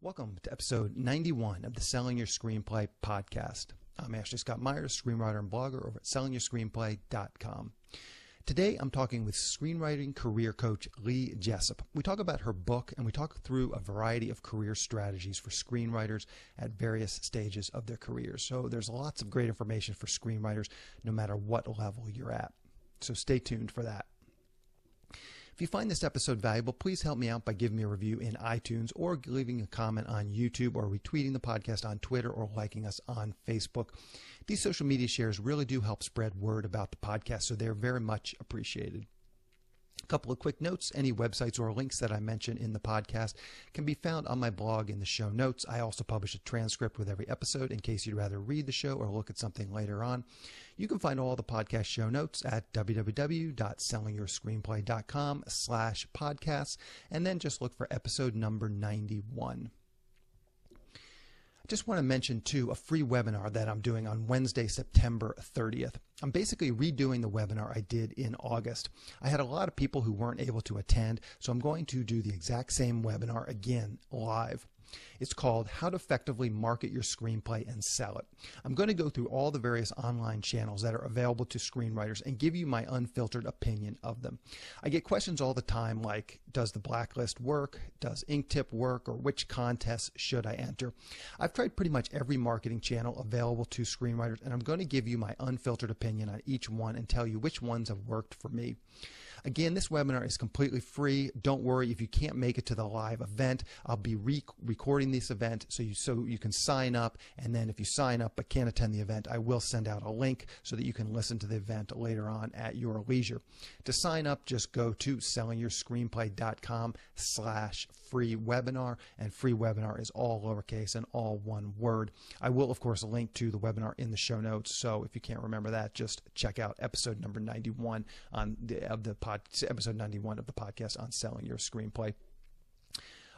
Welcome to episode 91 of the Selling Your Screenplay podcast. I'm Ashley Scott Myers, screenwriter and blogger over at sellingyourScreenplay.com. Today I'm talking with screenwriting career coach Lee Jessup. We talk about her book and we talk through a variety of career strategies for screenwriters at various stages of their careers. So there's lots of great information for screenwriters no matter what level you're at. So stay tuned for that. If you find this episode valuable, please help me out by giving me a review in iTunes or leaving a comment on YouTube or retweeting the podcast on Twitter or liking us on Facebook. These social media shares really do help spread word about the podcast, so they're very much appreciated. A couple of quick notes. Any websites or links that I mention in the podcast can be found on my blog in the show notes. I also publish a transcript with every episode in case you'd rather read the show or look at something later on. You can find all the podcast show notes at www.sellingyourscreenplay.com/podcasts, and then just look for episode number 91. I just want to mention, too, a free webinar that I'm doing on Wednesday, September 30th. I'm basically redoing the webinar I did in August. I had a lot of people who weren't able to attend, so I'm going to do the exact same webinar again live. It's called How to Effectively Market Your Screenplay and Sell It. I'm going to go through all the various online channels that are available to screenwriters and give you my unfiltered opinion of them. I get questions all the time like, does the blacklist work? Does Inktip work? Or which contests should I enter? I've tried pretty much every marketing channel available to screenwriters, and I'm going to give you my unfiltered opinion on each one and tell you which ones have worked for me. Again, this webinar is completely free. Don't worry if you can't make it to the live event. I'll be recording this event so you can sign up, and then if you sign up but can't attend the event, I will send out a link so that you can listen to the event later on at your leisure. To sign up, just go to sellingyourscreenplay.com/free webinar, and free webinar is all lowercase and all one word. I will, of course, link to the webinar in the show notes, so if you can't remember that, just check out episode number 91 episode 91 of the podcast on Selling Your Screenplay.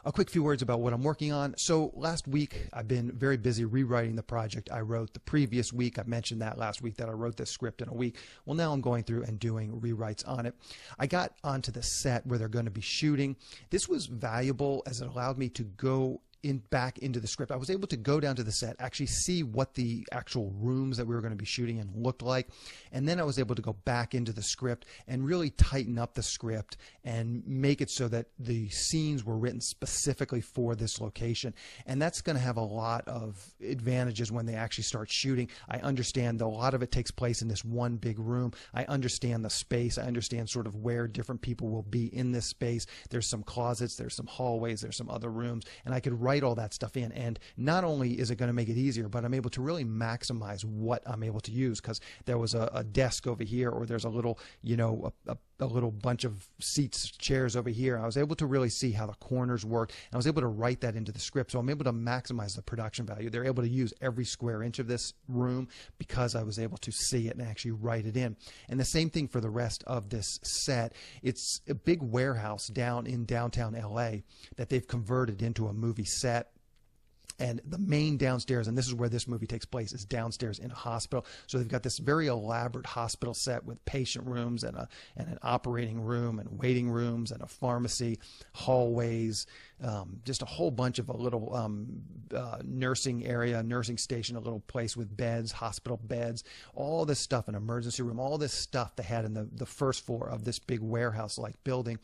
A quick few words about what I'm working on. So last week, I've been very busy rewriting the project I wrote the previous week. I mentioned that last week that I wrote this script in a week. Well, now I'm going through and doing rewrites on it. I got onto the set where they're going to be shooting. This was valuable as it allowed me to go back into the script. I was able to go down to the set, actually see what the actual rooms that we were going to be shooting in looked like, and then I was able to go back into the script and really tighten up the script and make it so that the scenes were written specifically for this location. And that's going to have a lot of advantages when they actually start shooting. I understand that a lot of it takes place in this one big room. I understand the space. I understand sort of where different people will be in this space. There's some closets, there's some hallways, there's some other rooms, and I could write all that stuff in, and not only is it going to make it easier, but I'm able to really maximize what I'm able to use, because there was a desk over here, or there's a little, a little bunch of seats, chairs over here. I was able to really see how the corners work, and I was able to write that into the script, so I'm able to maximize the production value. They're able to use every square inch of this room because I was able to see it and actually write it in. And the same thing for the rest of this set. It's a big warehouse down in downtown LA that they've converted into a movie set. And the main downstairs, and this is where this movie takes place, is downstairs in a hospital. So they've got this very elaborate hospital set with patient rooms and an operating room and waiting rooms and a pharmacy, hallways, just a whole bunch of a little nursing area, nursing station, a little place with beds, hospital beds, all this stuff, an emergency room, all this stuff they had in the first floor of this big warehouse-like building.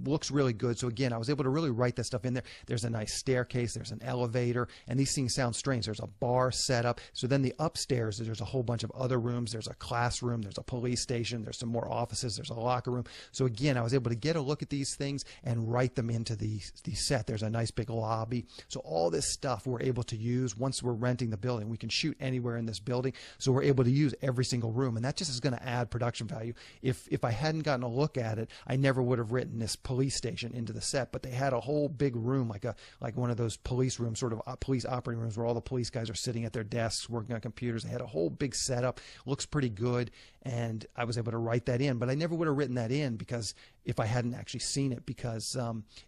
Looks really good. So again, I was able to really write that stuff in there. There's a nice staircase, there's an elevator, and these things sound strange. There's a bar set up. So then the upstairs, there's a whole bunch of other rooms. There's a classroom, there's a police station, there's some more offices, there's a locker room. So again, I was able to get a look at these things and write them into the set. There's a nice big lobby. So all this stuff we're able to use once we're renting the building. We can shoot anywhere in this building, so we're able to use every single room, and that just is going to add production value. If I hadn't gotten a look at it, I never would have written this police station into the set, but they had a whole big room, like one of those police rooms, sort of police operating rooms where all the police guys are sitting at their desks working on computers. They had a whole big setup. Looks pretty good, and I was able to write that in, but I never would have written that in because if I hadn't actually seen it, because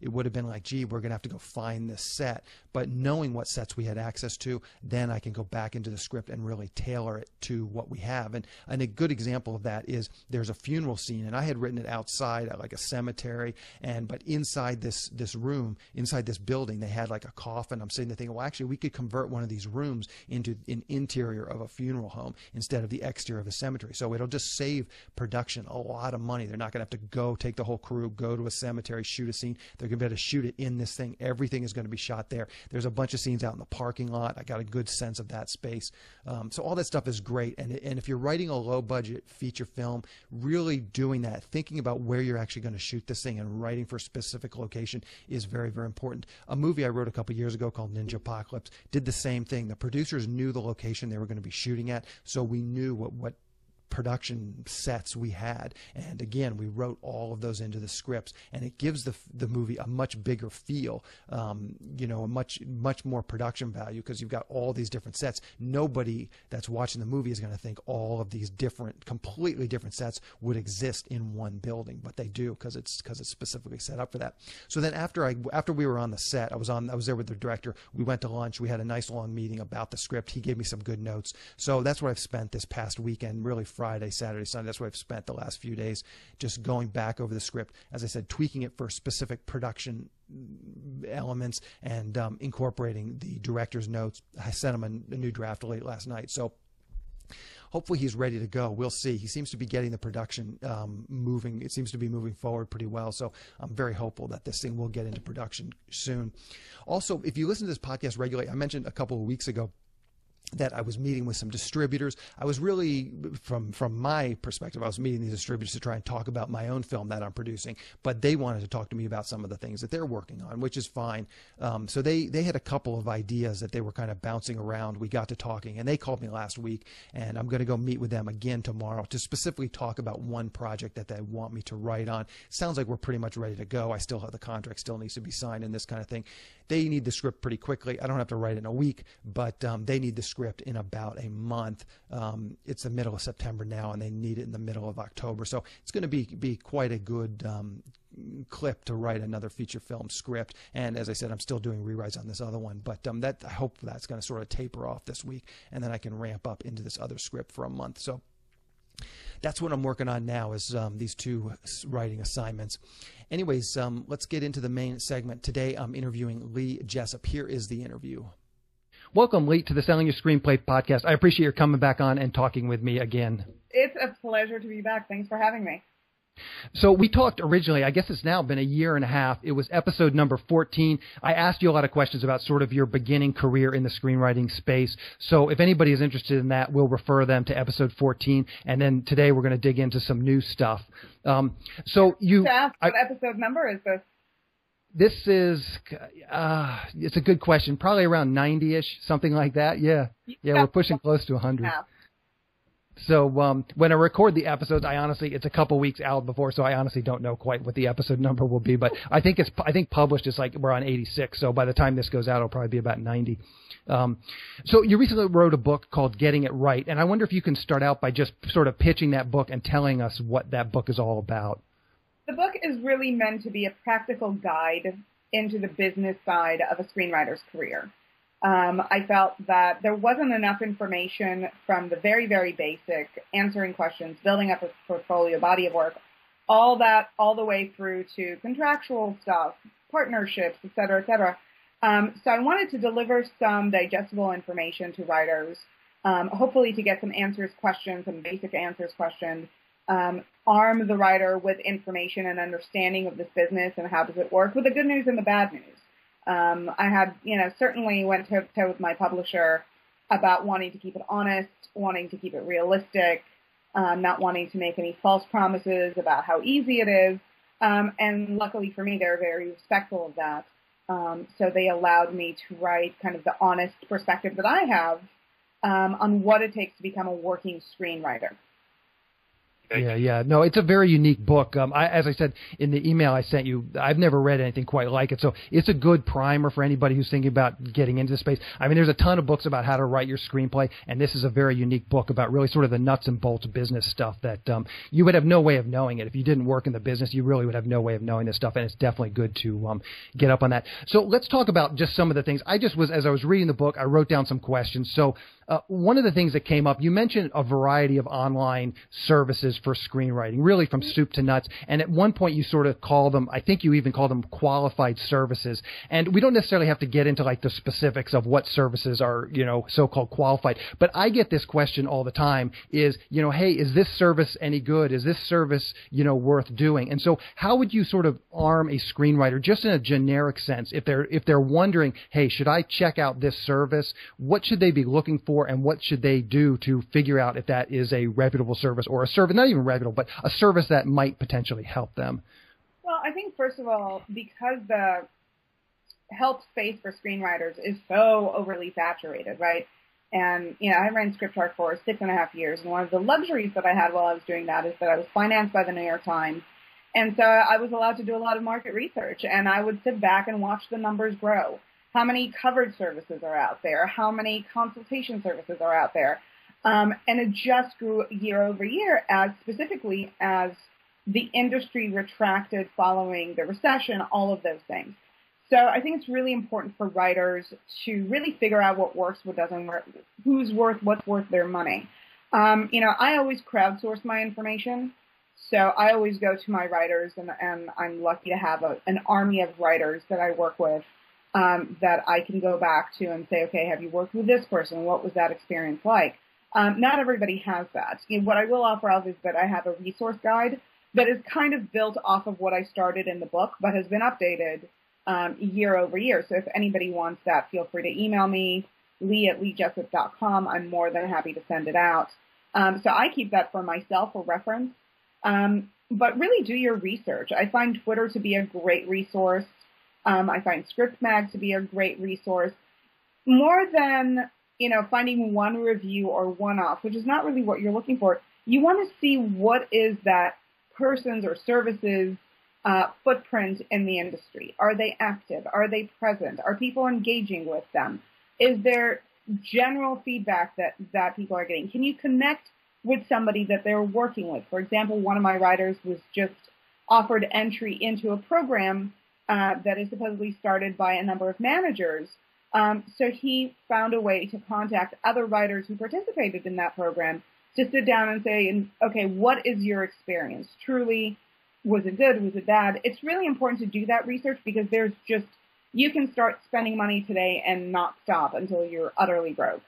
it would have been like, gee, we're going to have to go find this set. But knowing what sets we had access to, then I can go back into the script and really tailor it to what we have. And a good example of that is there's a funeral scene, and I had written it outside at like a cemetery, but inside this room, inside this building, they had like a coffin. I'm sitting there thinking, well, actually, we could convert one of these rooms into an interior of a funeral home instead of the exterior of a cemetery. So it'll just save production a lot of money. They're not going to have to go take the whole crew, go to a cemetery, shoot a scene. They're going to be able to shoot it in this thing. Everything is going to be shot there. There's a bunch of scenes out in the parking lot. I got a good sense of that space. So all that stuff is great. And if you're writing a low budget feature film, really doing that, thinking about where you're actually going to shoot this thing and writing for a specific location is very, very important. A movie I wrote a couple years ago called Ninja Apocalypse did the same thing. The producers knew the location they were going to be shooting at, so we knew what production sets we had, and again, we wrote all of those into the scripts, and it gives the movie a much bigger feel, a much more production value, because you've got all these different sets. Nobody that's watching the movie is going to think all of these completely different sets would exist in one building, but they do, because it's specifically set up for that. So then after we were on the set, I was there with the director. We went to lunch. We had a nice long meeting about the script. He gave me some good notes. So that's what I've spent this past weekend, really Friday, Saturday, Sunday. That's what I've spent the last few days, just going back over the script, as I said, tweaking it for specific production elements, and incorporating the director's notes. I sent him a new draft late last night, so hopefully he's ready to go. We'll see. He seems to be getting the production moving. It seems to be moving forward pretty well, so I'm very hopeful that this thing will get into production soon. Also, if you listen to this podcast regularly, I mentioned a couple of weeks ago that I was meeting with some distributors. I was really, from my perspective, I was meeting these distributors to try and talk about my own film that I'm producing, but they wanted to talk to me about some of the things that they're working on, which is fine. So they had a couple of ideas that they were kind of bouncing around. We got to talking, and they called me last week, and I'm going to go meet with them again tomorrow to specifically talk about one project that they want me to write on. Sounds like we're pretty much ready to go. I still have the contract, still needs to be signed and this kind of thing. They need the script pretty quickly. I don't have to write it in a week, but they need the script in about a month. It's the middle of September now, and they need it in the middle of October. So it's going to be quite a good clip to write another feature film script. And as I said, I'm still doing rewrites on this other one, but I hope that's going to sort of taper off this week, and then I can ramp up into this other script for a month. So that's what I'm working on now, is these two writing assignments. Anyways, let's get into the main segment. Today I'm interviewing Lee Jessup. Here is the interview. Welcome, Lee, to the Selling Your Screenplay podcast. I appreciate your coming back on and talking with me again. It's a pleasure to be back. Thanks for having me. So we talked originally, I guess it's now been a year and a half. It was episode number 14. I asked you a lot of questions about sort of your beginning career in the screenwriting space. So if anybody is interested in that, we'll refer them to episode 14. And then today we're going to dig into some new stuff. What episode number is this? This is, it's a good question. Probably around 90-ish, something like that. Yeah, we're pushing close to 100. Yeah. So when I record the episodes, it's a couple weeks out before, so I honestly don't know quite what the episode number will be. But I think published is like we're on 86. So by the time this goes out, it'll probably be about 90. So you recently wrote a book called Getting It Right, and I wonder if you can start out by just sort of pitching that book and telling us what that book is all about. The book is really meant to be a practical guide into the business side of a screenwriter's career. I felt that there wasn't enough information from the very, very basic, answering questions, building up a portfolio, body of work, all the way through to contractual stuff, partnerships, et cetera, et cetera. So I wanted to deliver some digestible information to writers, hopefully to get some basic answers questioned, arm the writer with information and understanding of this business and how does it work, with the good news and the bad news. I had, certainly went toe-to-toe with my publisher about wanting to keep it honest, wanting to keep it realistic, not wanting to make any false promises about how easy it is. And luckily for me, they're very respectful of that. So they allowed me to write kind of the honest perspective that I have on what it takes to become a working screenwriter. Yeah. No, it's a very unique book. As I said in the email I sent you, I've never read anything quite like it. So it's a good primer for anybody who's thinking about getting into the space. I mean, there's a ton of books about how to write your screenplay, and this is a very unique book about really sort of the nuts and bolts business stuff that you would have no way of knowing it. If you didn't work in the business, you really would have no way of knowing this stuff, and it's definitely good to get up on that. So let's talk about just some of the things. As I was reading the book, I wrote down some questions. So one of the things that came up, you mentioned a variety of online services for screenwriting, really from soup to nuts. And at one point you sort of call them, I think you even call them qualified services. And we don't necessarily have to get into like the specifics of what services are, so-called qualified. But I get this question all the time is, hey, is this service any good? Is this service, worth doing? And so how would you sort of arm a screenwriter just in a generic sense if they're wondering, hey, should I check out this service? What should they be looking for? And what should they do to figure out if that is a reputable service or a service, not even reputable, but a service that might potentially help them? Well, I think, first of all, because the help space for screenwriters is so overly saturated, right? And, I ran ScriptShark for 6.5 years, and one of the luxuries that I had while I was doing that is that I was financed by the New York Times, and so I was allowed to do a lot of market research, and I would sit back and watch the numbers grow. How many covered services are out there? How many consultation services are out there? And it just grew year over year specifically as the industry retracted following the recession, all of those things. So I think it's really important for writers to really figure out what works, what doesn't work, what's worth their money. I always crowdsource my information. So I always go to my writers, and I'm lucky to have an army of writers that I work with. That I can go back to and say, okay, have you worked with this person? What was that experience like? Not everybody has that. What I will offer up is that I have a resource guide that is kind of built off of what I started in the book, but has been updated year over year. So if anybody wants that, feel free to email me, lee@leejessup.com. I'm more than happy to send it out. So I keep that for myself for reference. But really do your research. I find Twitter to be a great resource. I find ScriptMag to be a great resource. More than, finding one review or one-off, which is not really what you're looking for. You want to see what is that person's or service's footprint in the industry. Are they active? Are they present? Are people engaging with them? Is there general feedback that people are getting? Can you connect with somebody that they're working with? For example, one of my writers was just offered entry into a program that is supposedly started by a number of managers. So he found a way to contact other writers who participated in that program to sit down and say, okay, what is your experience? Truly, was it good? Was it bad? It's really important to do that research because you can start spending money today and not stop until you're utterly broke.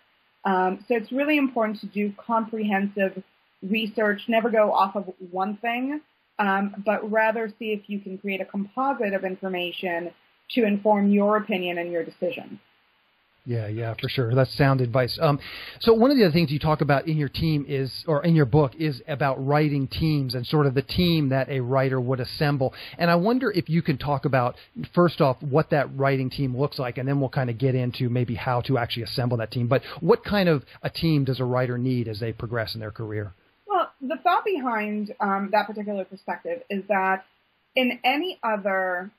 So it's really important to do comprehensive research, never go off of one thing, but rather see if you can create a composite of information to inform your opinion and your decision. Yeah, for sure. That's sound advice. So one of the other things you talk about in your team in your book is about writing teams and sort of the team that a writer would assemble. And I wonder if you can talk about, first off, what that writing team looks like, and then we'll kind of get into maybe how to actually assemble that team. But what kind of a team does a writer need as they progress in their career? Well, the thought behind that particular perspective is that in any other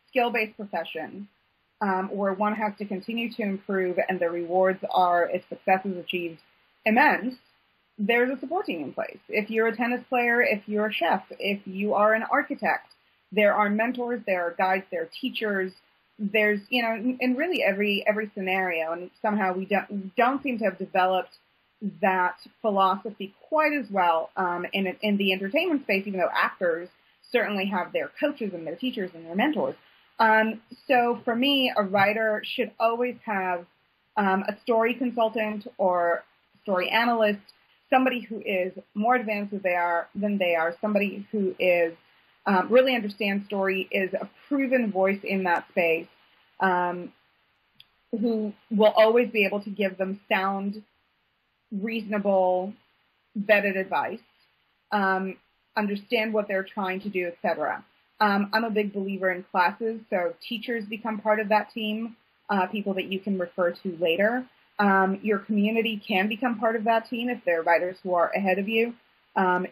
skill-based profession, where one has to continue to improve and the rewards are, if success is achieved, immense, there's a support team in place. If you're a tennis player, if you're a chef, if you are an architect, there are mentors, there are guides, there are teachers. There's, in really every scenario, and somehow we don't seem to have developed that philosophy quite as well in the entertainment space, even though actors certainly have their coaches and their teachers and their mentors. So for me, a writer should always have a story consultant or story analyst, somebody who is more advanced than they are, somebody who is really understands story, is a proven voice in that space, who will always be able to give them sound, reasonable, vetted advice, understand what they're trying to do, etc. I'm a big believer in classes, so teachers become part of that team, people that you can refer to later. Your community can become part of that team if they're writers who are ahead of you.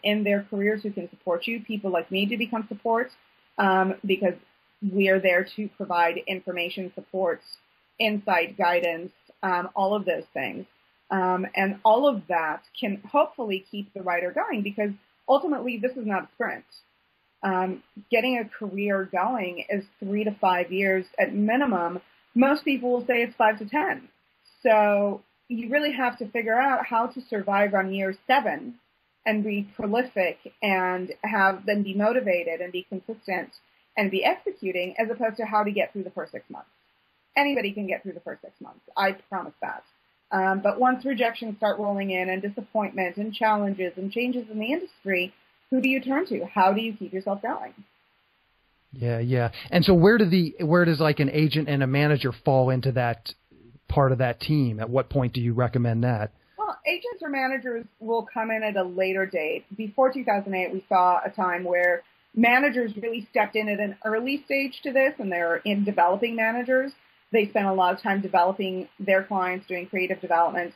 in their careers who can support you, people like me to become support, because we are there to provide information, support, insight, guidance, all of those things. And all of that can hopefully keep the writer going, because ultimately this is not a sprint. Getting a career going is 3 to 5 years at minimum. Most people will say it's 5 to 10. So you really have to figure out how to survive on year 7 and be prolific and then be motivated and be consistent and be executing, as opposed to how to get through the first 6 months. Anybody can get through the first 6 months. I promise that. But once rejections start rolling in, and disappointment and challenges and changes in the industry, who do you turn to? How do you keep yourself going? Yeah. And so where does like an agent and a manager fall into that part of that team? At what point do you recommend that? Well, agents or managers will come in at a later date. Before 2008, we saw a time where managers really stepped in at an early stage to this, and they're in developing managers. They spent a lot of time developing their clients, doing creative development.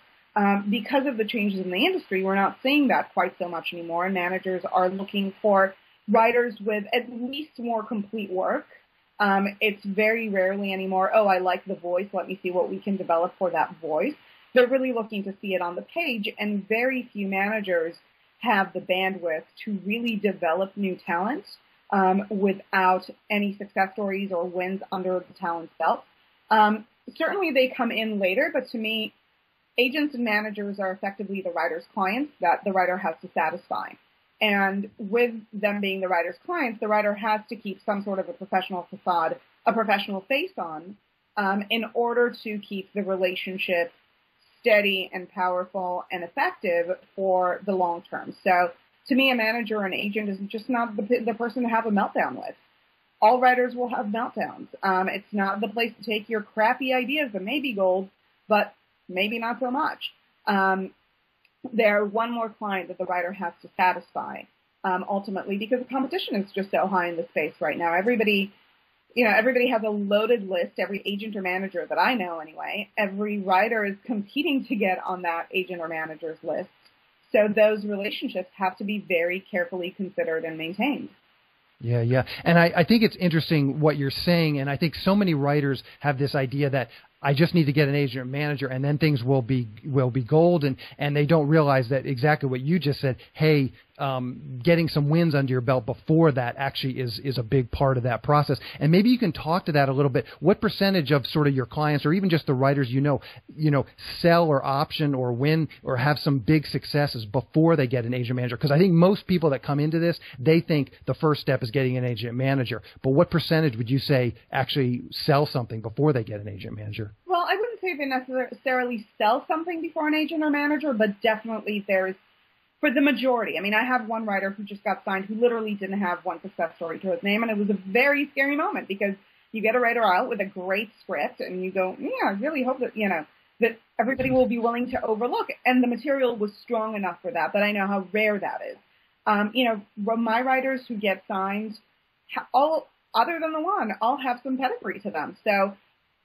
Because of the changes in the industry, we're not seeing that quite so much anymore, and managers are looking for writers with at least more complete work. It's very rarely anymore, I like the voice, let me see what we can develop for that voice. They're really looking to see it on the page, and very few managers have the bandwidth to really develop new talent without any success stories or wins under the talent's belt. Certainly they come in later, but to me, agents and managers are effectively the writer's clients that the writer has to satisfy. And with them being the writer's clients, the writer has to keep some sort of a professional facade, a professional face on, in order to keep the relationship steady and powerful and effective for the long term. So to me, a manager or an agent is just not the person to have a meltdown with. All writers will have meltdowns. It's not the place to take your crappy ideas that may be gold, but maybe not so much. They're one more client that the writer has to satisfy, ultimately, because the competition is just so high in the space right now. Everybody has a loaded list, every agent or manager that I know anyway. Every writer is competing to get on that agent or manager's list. So those relationships have to be very carefully considered and maintained. Yeah. And I think it's interesting what you're saying, and I think so many writers have this idea that I just need to get an agent or manager, and then things will be gold, and they don't realize that exactly what you just said. Hey, getting some wins under your belt before that actually is a big part of that process. And maybe you can talk to that a little bit. What percentage of sort of your clients, or even just the writers sell or option or win or have some big successes before they get an agent manager? Because I think most people that come into this, they think the first step is getting an agent manager. But what percentage would you say actually sell something before they get an agent manager? Well, I wouldn't say they necessarily sell something before an agent or manager, but definitely there's, for the majority. I mean, I have one writer who just got signed who literally didn't have one success story to his name, and it was a very scary moment, because you get a writer out with a great script and you go, I really hope that, that everybody will be willing to overlook. And the material was strong enough for that, but I know how rare that is. My writers who get signed, all other than the one, all have some pedigree to them. So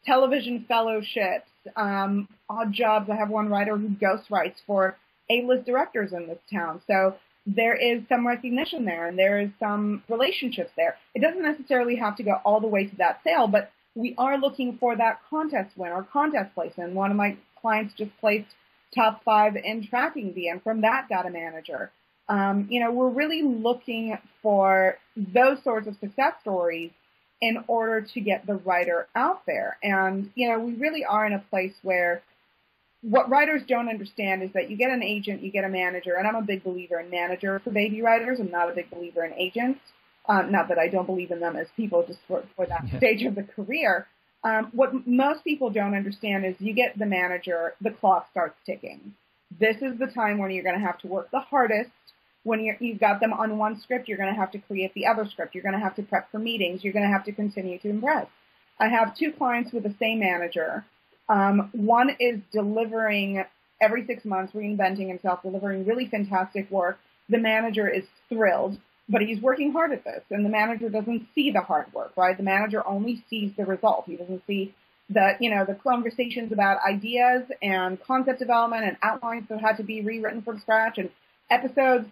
television fellowships, odd jobs. I have one writer who ghostwrites for A-list directors in this town. So there is some recognition there, and there is some relationships there. It doesn't necessarily have to go all the way to that sale, but we are looking for that contest win or contest placement. One of my clients just placed top 5 in tracking V, and from that got a manager. We're really looking for those sorts of success stories in order to get the writer out there. And, we really are in a place where what writers don't understand is that you get an agent, you get a manager, and I'm a big believer in manager for baby writers. I'm not a big believer in agents. Not that I don't believe in them as people, just for that stage of the career. What most people don't understand is you get the manager, the clock starts ticking. This is the time when you're going to have to work the hardest. When you've got them on one script, you're going to have to create the other script. You're going to have to prep for meetings. You're going to have to continue to impress. I have 2 clients with the same manager. One is delivering every 6 months, reinventing himself, delivering really fantastic work. The manager is thrilled, but he's working hard at this, and the manager doesn't see the hard work, right? The manager only sees the result. He doesn't see the conversations about ideas and concept development and outlines that had to be rewritten from scratch and episodes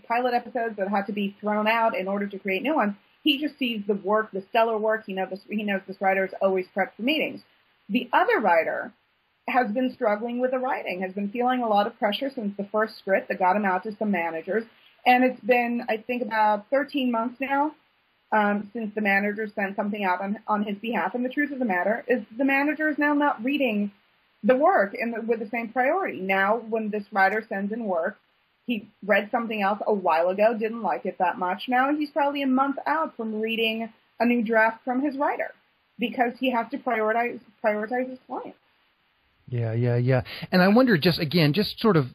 pilot episodes that had to be thrown out in order to create new ones. He just sees the work, the stellar work. He knows this writer is always prepped for meetings. The other writer has been struggling with the writing, has been feeling a lot of pressure since the first script that got him out to some managers. And it's been, I think, about 13 months now since the manager sent something out on his behalf. And the truth of the matter is the manager is now not reading the work with the same priority. Now, when this writer sends in work, he read something else a while ago, didn't like it that much. Now he's probably a month out from reading a new draft from his writer because he has to prioritize his clients. Yeah. And I wonder, just sort of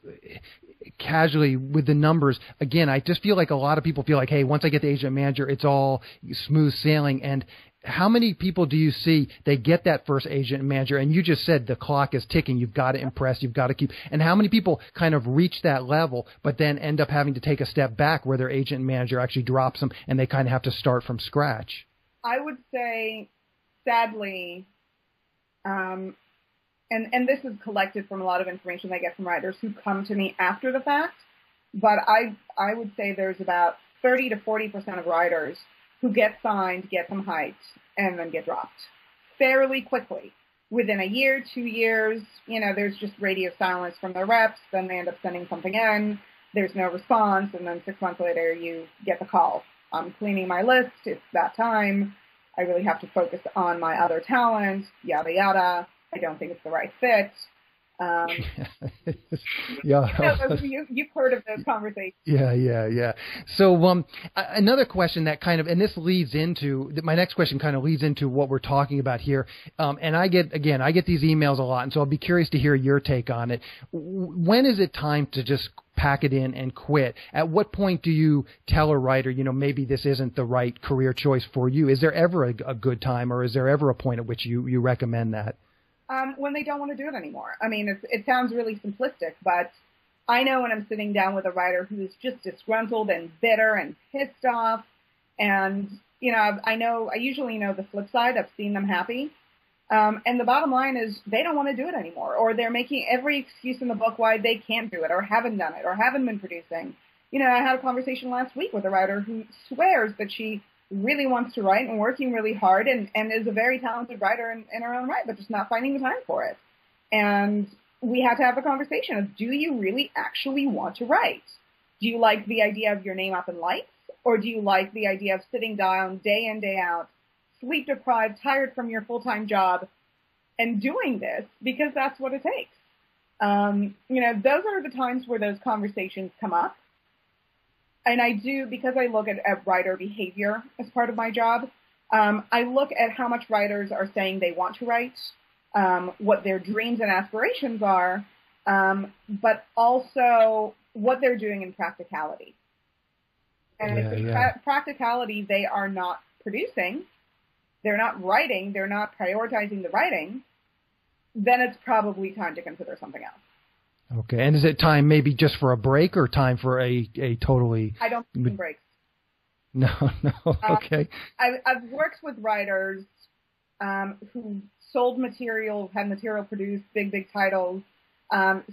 casually with the numbers, again, I just feel like a lot of people feel like, hey, once I get the agent manager, it's all smooth sailing. And how many people do you see, they get that first agent manager, and you just said the clock is ticking, you've got to impress, you've got to keep, and how many people kind of reach that level, but then end up having to take a step back where their agent manager actually drops them and they kind of have to start from scratch? I would say, sadly, and this is collected from a lot of information I get from writers who come to me after the fact, but I would say there's about 30 to 40% of writers who get signed, get some hyped, and then get dropped fairly quickly. Within a year, 2 years, there's just radio silence from their reps, then they end up sending something in, there's no response, and then 6 months later you get the call. I'm cleaning my list, it's that time, I really have to focus on my other talent, yada yada. I don't think it's the right fit. Yeah. You've heard of those conversations. Yeah. So another question that kind of, and this leads into, my next question kind of leads into what we're talking about here. And I get these emails a lot, and so I'll be curious to hear your take on it. When is it time to just pack it in and quit? At what point do you tell a writer, maybe this isn't the right career choice for you? Is there ever a good time, or is there ever a point at which you recommend that? When they don't want to do it anymore. I mean, it sounds really simplistic, but I know when I'm sitting down with a writer who's just disgruntled and bitter and pissed off, and, I usually know the flip side. I've seen them happy. And the bottom line is they don't want to do it anymore, or they're making every excuse in the book why they can't do it, or haven't done it, or haven't been producing. I had a conversation last week with a writer who swears that she really wants to write and working really hard and is a very talented writer in her own right, but just not finding the time for it. And we had to have a conversation of, do you really actually want to write? Do you like the idea of your name up in lights? Or do you like the idea of sitting down day in, day out, sleep deprived, tired from your full-time job, and doing this because that's what it takes? Those are the times where those conversations come up. And I do, because I look at writer behavior as part of my job, I look at how much writers are saying they want to write, what their dreams and aspirations are, but also what they're doing in practicality. And if in practicality they are not producing, they're not writing, they're not prioritizing the writing, then it's probably time to consider something else. Okay, and is it time maybe just for a break, or time for a totally... I don't think breaks. No, okay. I've worked with writers who sold material, had material produced, big titles,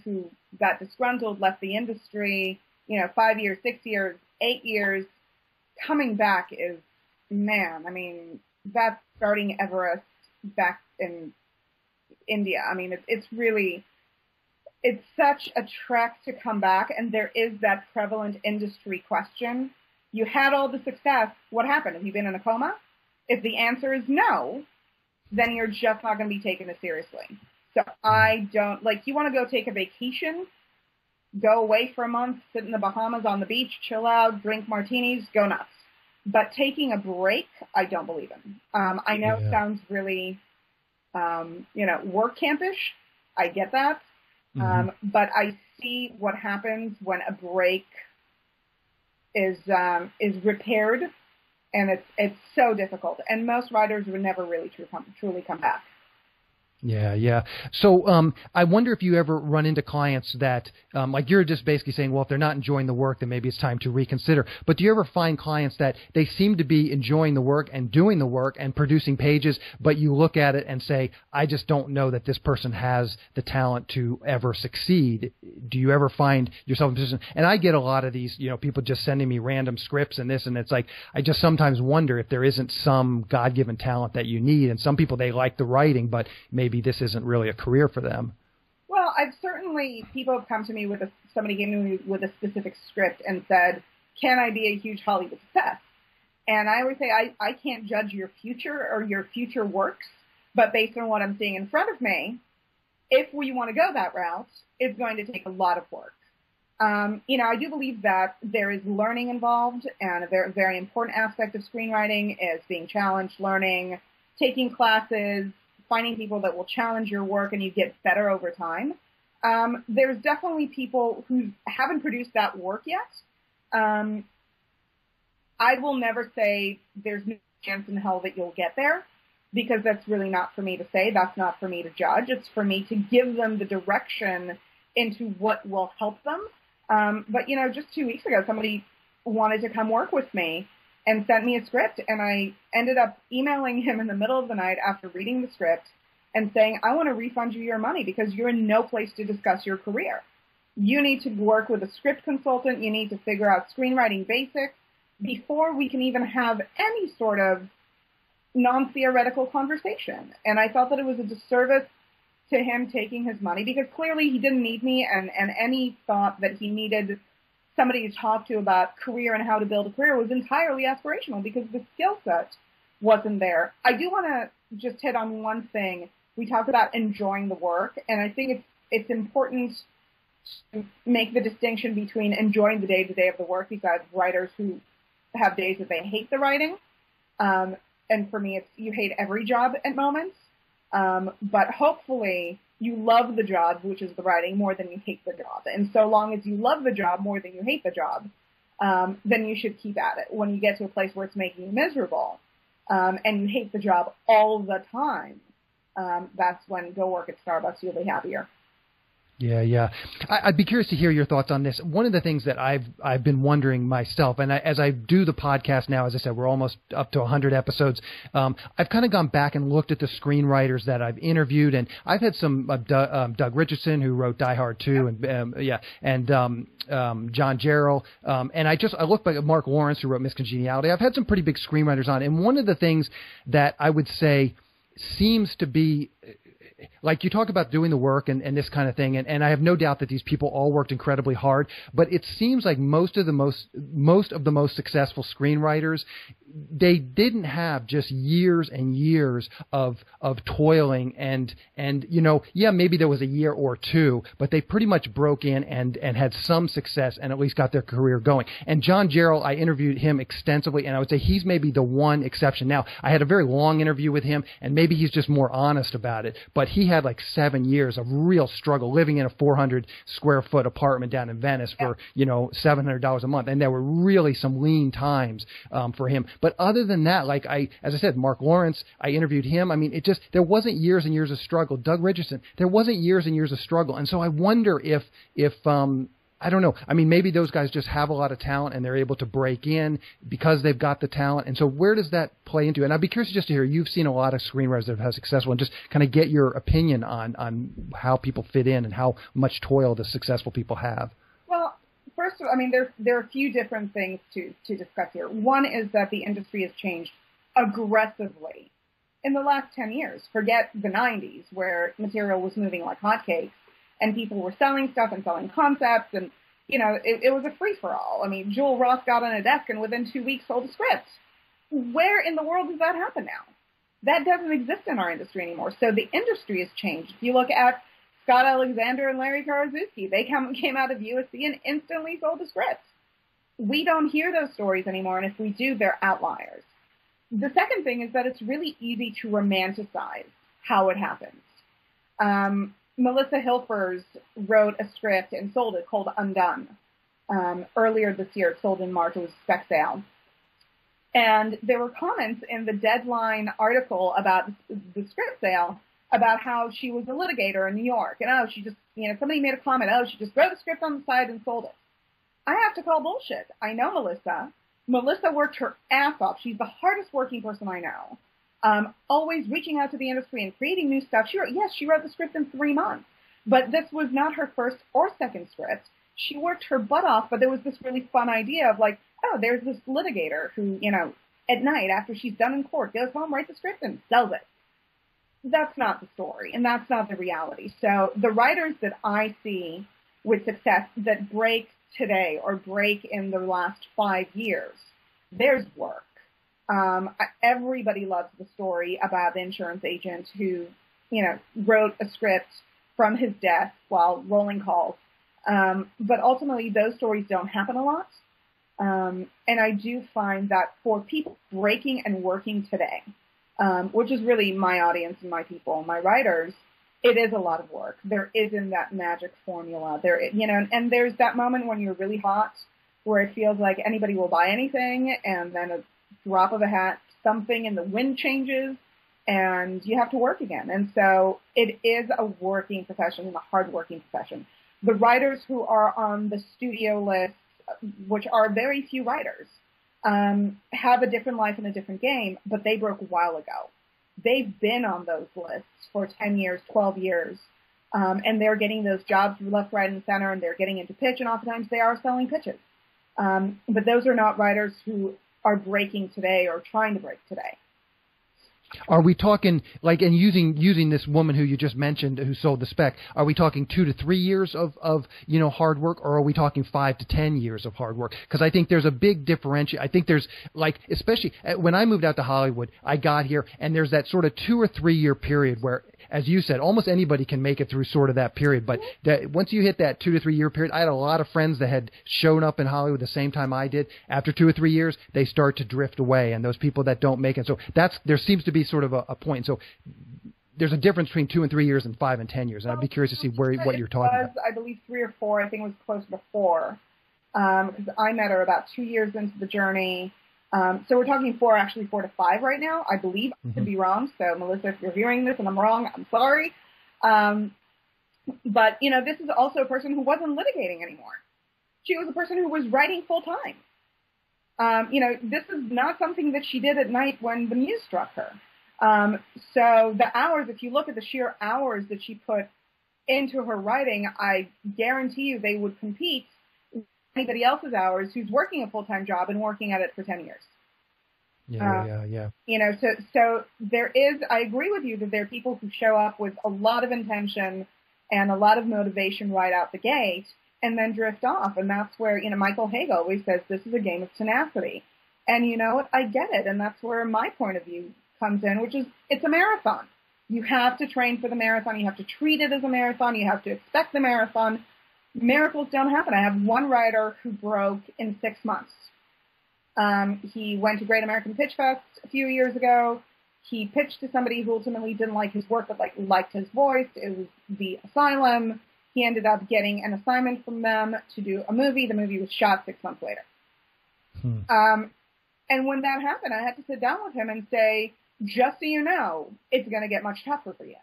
who got disgruntled, left the industry, 5 years, 6 years, 8 years. Coming back is, that's starting Everest back in India. It's really... It's such a trek to come back, and there is that prevalent industry question. You had all the success. What happened? Have you been in a coma? If the answer is no, then you're just not going to be taken as seriously. So I don't, you want to go take a vacation, go away for a month, sit in the Bahamas on the beach, chill out, drink martinis, go nuts. But taking a break, I don't believe in. I know it sounds really, work campish. I get that. But I see what happens when a break is repaired, and it's so difficult. And most writers would never really truly come back. Yeah, yeah. So I wonder if you ever run into clients that, like you're just basically saying, well, if they're not enjoying the work, then maybe it's time to reconsider. But do you ever find clients that they seem to be enjoying the work and doing the work and producing pages, but you look at it and say, I just don't know that this person has the talent to ever succeed? Do you ever find yourself in a position? And I get a lot of these, people just sending me random scripts and this, and it's like, I just sometimes wonder if there isn't some God-given talent that you need. And some people, they like the writing, but maybe this isn't really a career for them. Well, people have come to me somebody came to me with a specific script and said, can I be a huge Hollywood success? And I always say, I can't judge your future or your future works, but based on what I'm seeing in front of me, if we want to go that route, it's going to take a lot of work. I do believe that there is learning involved, and a very, very important aspect of screenwriting is being challenged, learning, taking classes, finding people that will challenge your work and you get better over time. There's definitely people who haven't produced that work yet. I will never say there's no chance in hell that you'll get there, because that's really not for me to say. That's not for me to judge. It's for me to give them the direction into what will help them. But just 2 weeks ago, somebody wanted to come work with me and sent me a script, and I ended up emailing him in the middle of the night after reading the script and saying, I want to refund you your money because you're in no place to discuss your career. You need to work with a script consultant. You need to figure out screenwriting basics before we can even have any sort of non-theoretical conversation. And I felt that it was a disservice to him taking his money, because clearly he didn't need me, and any thought that he needed somebody to talk to about career and how to build a career was entirely aspirational, because the skill set wasn't there. I do want to just hit on one thing. We talk about enjoying the work, and I think it's important to make the distinction between enjoying the day-to-day of the work, besides writers who have days that they hate the writing. And for me, it's you hate every job at moments. But hopefully you love the job, which is the writing, more than you hate the job. And so long as you love the job more than you hate the job, then you should keep at it. When you get to a place where it's making you miserable, and you hate the job all the time, that's when go work at Starbucks. You'll be happier. Yeah, yeah. I'd be curious to hear your thoughts on this. One of the things that I've been wondering myself, and as I do the podcast now, as I said, we're almost up to 100 episodes. I've kind of gone back and looked at the screenwriters that I've interviewed, and I've had some Doug Richardson, who wrote Die Hard 2, and John Jarrell, and I looked back at Mark Lawrence, who wrote Miss Congeniality. I've had some pretty big screenwriters on, and one of the things that I would say seems to be, like you talk about doing the work and this kind of thing, and I have no doubt that these people all worked incredibly hard, but it seems like most of the most successful screenwriters, they didn't have just years and years of toiling and maybe there was a year or two, but they pretty much broke in and had some success and at least got their career going. And John Jarrell, I interviewed him extensively, and I would say he's maybe the one exception. Now, I had a very long interview with him, and maybe he's just more honest about it, but he had like 7 years of real struggle living in a 400 square foot apartment down in Venice for, $700 a month. And there were really some lean times for him. But other than that, as I said, Mark Lawrence, I interviewed him. I mean, there wasn't years and years of struggle. Doug Richardson, there wasn't years and years of struggle. And so I wonder if I don't know. I mean, maybe those guys just have a lot of talent and they're able to break in because they've got the talent. And so where does that play into? And I'd be curious just to hear, you've seen a lot of screenwriters that have had successful, and just kind of get your opinion on how people fit in and how much toil the successful people have. Well, first of all, I mean, there are a few different things to discuss here. One is that the industry has changed aggressively in the last 10 years. Forget the 90s, where material was moving like hotcakes, and people were selling stuff and selling concepts, and, it was a free-for-all. I mean, Joel Roth got on a desk and within 2 weeks sold a script. Where in the world does that happen now? That doesn't exist in our industry anymore. So the industry has changed. If you look at Scott Alexander and Larry Karaszewski, they came out of USC and instantly sold a script. We don't hear those stories anymore, and if we do, they're outliers. The second thing is that it's really easy to romanticize how it happens. Melissa Hilfers wrote a script and sold it called Undone. Earlier this year, it sold in March. It was a spec sale. And there were comments in the Deadline article about the script sale about how she was a litigator in New York, and she just, somebody made a comment, she just wrote the script on the side and sold it. I have to call bullshit. I know Melissa. Melissa worked her ass off. She's the hardest working person I know. Always reaching out to the industry and creating new stuff. She wrote the script in 3 months, but this was not her first or second script. She worked her butt off, but there was this really fun idea of like, there's this litigator who, at night after she's done in court, goes home, writes the script, and sells it. That's not the story, and that's not the reality. So the writers that I see with success that break today or break in the last 5 years, there's work. Everybody loves the story about the insurance agent who, wrote a script from his desk while rolling calls. But ultimately, those stories don't happen a lot. And I do find that for people breaking and working today, which is really my audience and my people, my writers, it is a lot of work. There isn't that magic formula. And there's that moment when you're really hot where it feels like anybody will buy anything, and then a drop of a hat, something in the wind changes, and you have to work again. And so it is a working profession and a hard-working profession. The writers who are on the studio list, which are very few writers, have a different life and a different game, but they broke a while ago. They've been on those lists for 10 years, 12 years, and they're getting those jobs left, right, and center, and they're getting into pitch, and oftentimes they are selling pitches. But those are not writers who are breaking today or trying to break today. Are we talking, like, and using this woman who you just mentioned who sold the spec, are we talking 2 to 3 years of hard work, or are we talking 5 to 10 years of hard work? Because I think there's a big differentiation. I think there's, like, especially when I moved out to Hollywood, I got here, and there's that sort of 2 or 3 year period where, as you said, almost anybody can make it through sort of that period. But once you hit that 2 to 3 year period, I had a lot of friends that had shown up in Hollywood the same time I did. After 2 or 3 years, they start to drift away, and those people that don't make it. So there seems to be sort of a point. So there's a difference between 2 and 3 years and 5 and 10 years. And I'd be curious to see what you're talking about. I believe 3 or 4. I think it was closer to 4. Because I met her about 2 years into the journey. So we're talking 4 to 5 right now, I believe. I could be wrong. So Melissa, if you're hearing this and I'm wrong, I'm sorry. But, this is also a person who wasn't litigating anymore. She was a person who was writing full time. This is not something that she did at night when the muse struck her. So the hours, if you look at the sheer hours that she put into her writing, I guarantee you they would compete with anybody else's hours who's working a full-time job and working at it for 10 years. Yeah. So there is, I agree with you that there are people who show up with a lot of intention and a lot of motivation right out the gate and then drift off. And that's where, Michael Haig always says this is a game of tenacity. And you know what? I get it. And that's where my point of view comes in, which is it's a marathon. You have to train for the marathon. You have to treat it as a marathon. You have to expect the marathon. Miracles don't happen. I have one writer who broke in 6 months. He went to Great American Pitch Fest a few years ago. He pitched to somebody who ultimately didn't like his work but liked his voice. It was The Asylum. He ended up getting an assignment from them to do a movie. The movie was shot 6 months later. And when that happened, I had to sit down with him and say, just so you know, it's going to get much tougher for you.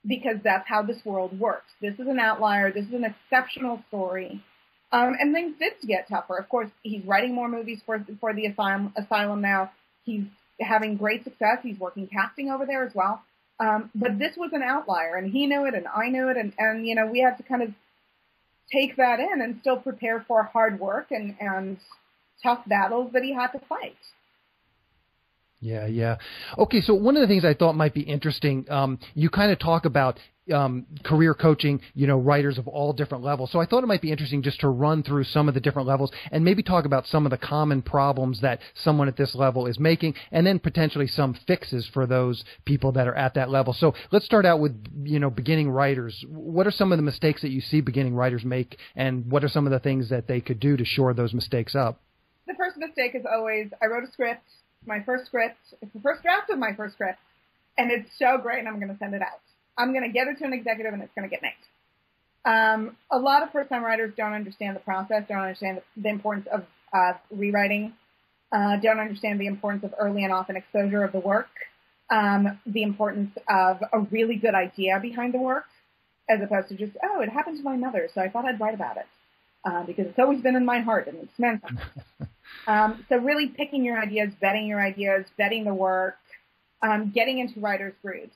Because that's how this world works. This is an outlier. This is an exceptional story. And things did get tougher. Of course, he's writing more movies for the Asylum now. He's having great success. He's working casting over there as well. But this was an outlier, and he knew it, and I knew it, and we had to kind of take that in and still prepare for hard work and tough battles that he had to fight. Yeah. Okay, so one of the things I thought might be interesting, you kind of talk about career coaching, writers of all different levels. So I thought it might be interesting just to run through some of the different levels and maybe talk about some of the common problems that someone at this level is making, and then potentially some fixes for those people that are at that level. So let's start out with, beginning writers. What are some of the mistakes that you see beginning writers make, and what are some of the things that they could do to shore those mistakes up? The first mistake is always, I wrote a script, my first script, it's the first draft of my first script, and it's so great and I'm going to send it out. I'm going to get it to an executive and it's going to get made. A lot of first-time writers don't understand the process, don't understand the importance of rewriting, don't understand the importance of early and often exposure of the work. the importance of a really good idea behind the work, as opposed to just, oh, it happened to my mother, so I thought I'd write about it, because it's always been in my heart and it's meant something. So really picking your ideas, vetting the work, getting into writers' groups,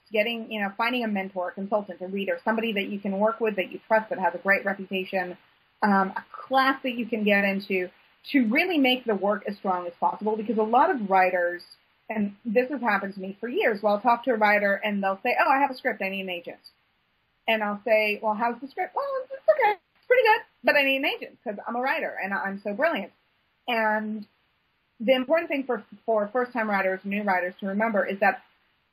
finding a mentor, consultant, a reader, somebody that you can work with, that you trust, that has a great reputation, a class that you can get into to really make the work as strong as possible, because a lot of writers, and this has happened to me for years, well, I'll talk to a writer and they'll say, oh, I have a script, I need an agent. And I'll say, well, how's the script? Well, it's okay, it's pretty good, but I need an agent because I'm a writer and I'm so brilliant. And the important thing for first-time writers, new writers to remember is that